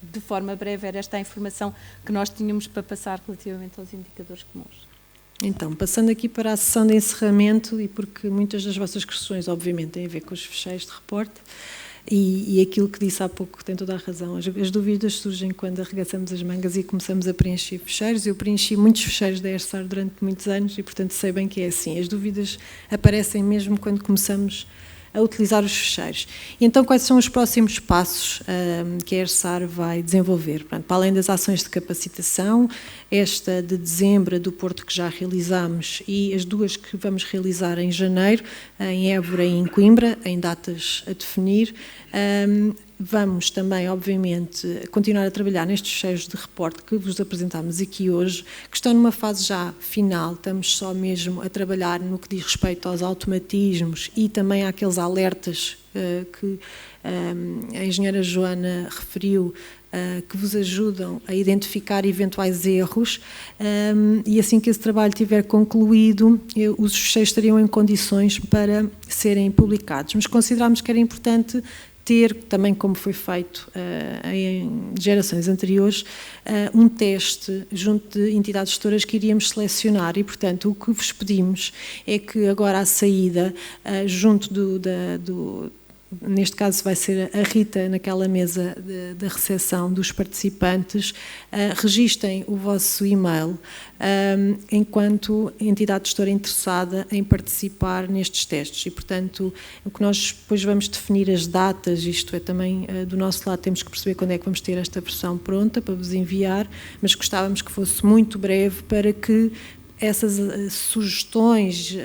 de forma breve, era esta a informação que nós tínhamos para passar relativamente aos indicadores comuns. Então, passando aqui para a sessão de encerramento, e porque muitas das vossas questões, obviamente, têm a ver com os fecheiros de reporte, e aquilo que disse há pouco tem toda a razão. As dúvidas surgem quando arregaçamos as mangas e começamos a preencher fecheiros. Eu preenchi muitos fecheiros da ERSAR durante muitos anos e, portanto, sei bem que é assim. As dúvidas aparecem mesmo quando começamos a utilizar os fecheiros. E então, quais são os próximos passos que a ERSAR vai desenvolver? Portanto, para além das ações de capacitação, esta de dezembro do Porto que já realizamos e as duas que vamos realizar em janeiro, em Évora e em Coimbra, em datas a definir, vamos também, obviamente, continuar a trabalhar nestes fecheiros de reporte que vos apresentámos aqui hoje, que estão numa fase já final. Estamos só mesmo a trabalhar no que diz respeito aos automatismos e também àqueles alertas que a engenheira Joana referiu, que vos ajudam a identificar eventuais erros, e assim que esse trabalho estiver concluído, os fecheiros estariam em condições para serem publicados. Mas considerámos que era importante ter, também como foi feito em gerações anteriores, um teste junto de entidades gestoras que iríamos selecionar e, portanto, o que vos pedimos é que agora à saída, junto neste caso vai ser a Rita naquela mesa da recepção dos participantes, registem o vosso e-mail enquanto entidade gestora interessada em participar nestes testes e, portanto, o que nós depois vamos definir as datas, isto é também do nosso lado temos que perceber quando é que vamos ter esta versão pronta para vos enviar, mas gostávamos que fosse muito breve para que essas sugestões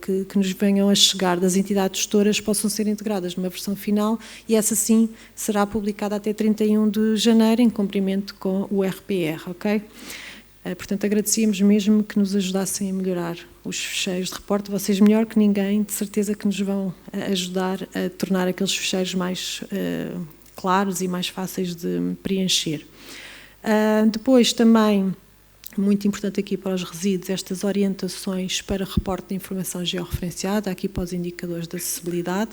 que nos venham a chegar das entidades gestoras possam ser integradas numa versão final e essa sim será publicada até 31 de janeiro em cumprimento com o RPR, ok? Portanto, agradecíamos mesmo que nos ajudassem a melhorar os fecheiros de reporte. Vocês melhor que ninguém, de certeza que nos vão ajudar a tornar aqueles fecheiros mais claros e mais fáceis de preencher. Depois também, muito importante aqui para os resíduos, estas orientações para reporte de informação georreferenciada, aqui para os indicadores de acessibilidade.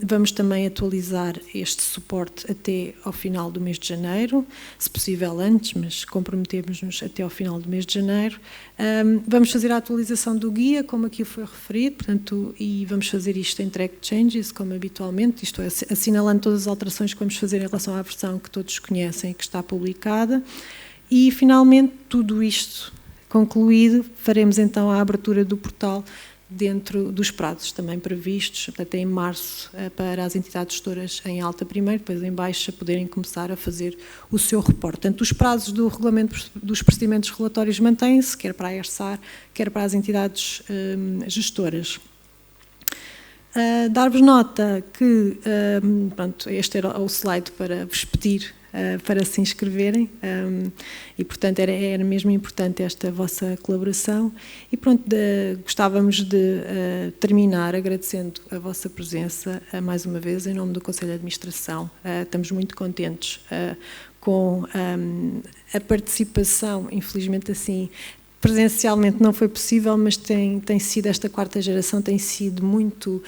Vamos também atualizar este suporte até ao final do mês de janeiro, se possível antes, mas comprometemos-nos até ao final do mês de janeiro. Vamos fazer a atualização do guia, como aqui foi referido, portanto, e vamos fazer isto em track changes, como habitualmente, isto é, assinalando todas as alterações que vamos fazer em relação à versão que todos conhecem e que está publicada. E, finalmente, tudo isto concluído, faremos então a abertura do portal dentro dos prazos também previstos, até em março, para as entidades gestoras em alta primeiro, depois em baixa, poderem começar a fazer o seu reporte. Portanto, os prazos do regulamento dos procedimentos relatórios mantêm-se, quer para a ERSAR, quer para as entidades gestoras. Dar-vos nota que, pronto, este era o slide para vos pedir para se inscreverem e, portanto, era mesmo importante esta vossa colaboração. E pronto, gostávamos de terminar agradecendo a vossa presença mais uma vez em nome do Conselho de Administração. Estamos muito contentes com a participação, infelizmente assim, presencialmente não foi possível, mas tem sido, esta quarta geração tem sido muito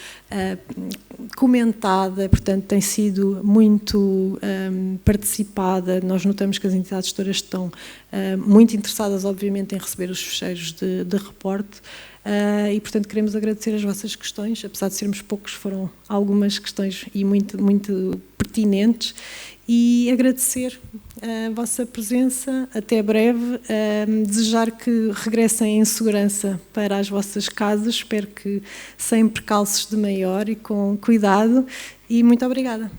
comentada, portanto tem sido muito participada. Nós notamos que as entidades todas estão muito interessadas, obviamente, em receber os fecheiros de reporte e, portanto, queremos agradecer as vossas questões, apesar de sermos poucos, foram algumas questões e muito, muito pertinentes, e agradecer a vossa presença, até breve, desejar que regressem em segurança para as vossas casas, espero que sem percalços de maior e com cuidado, e muito obrigada.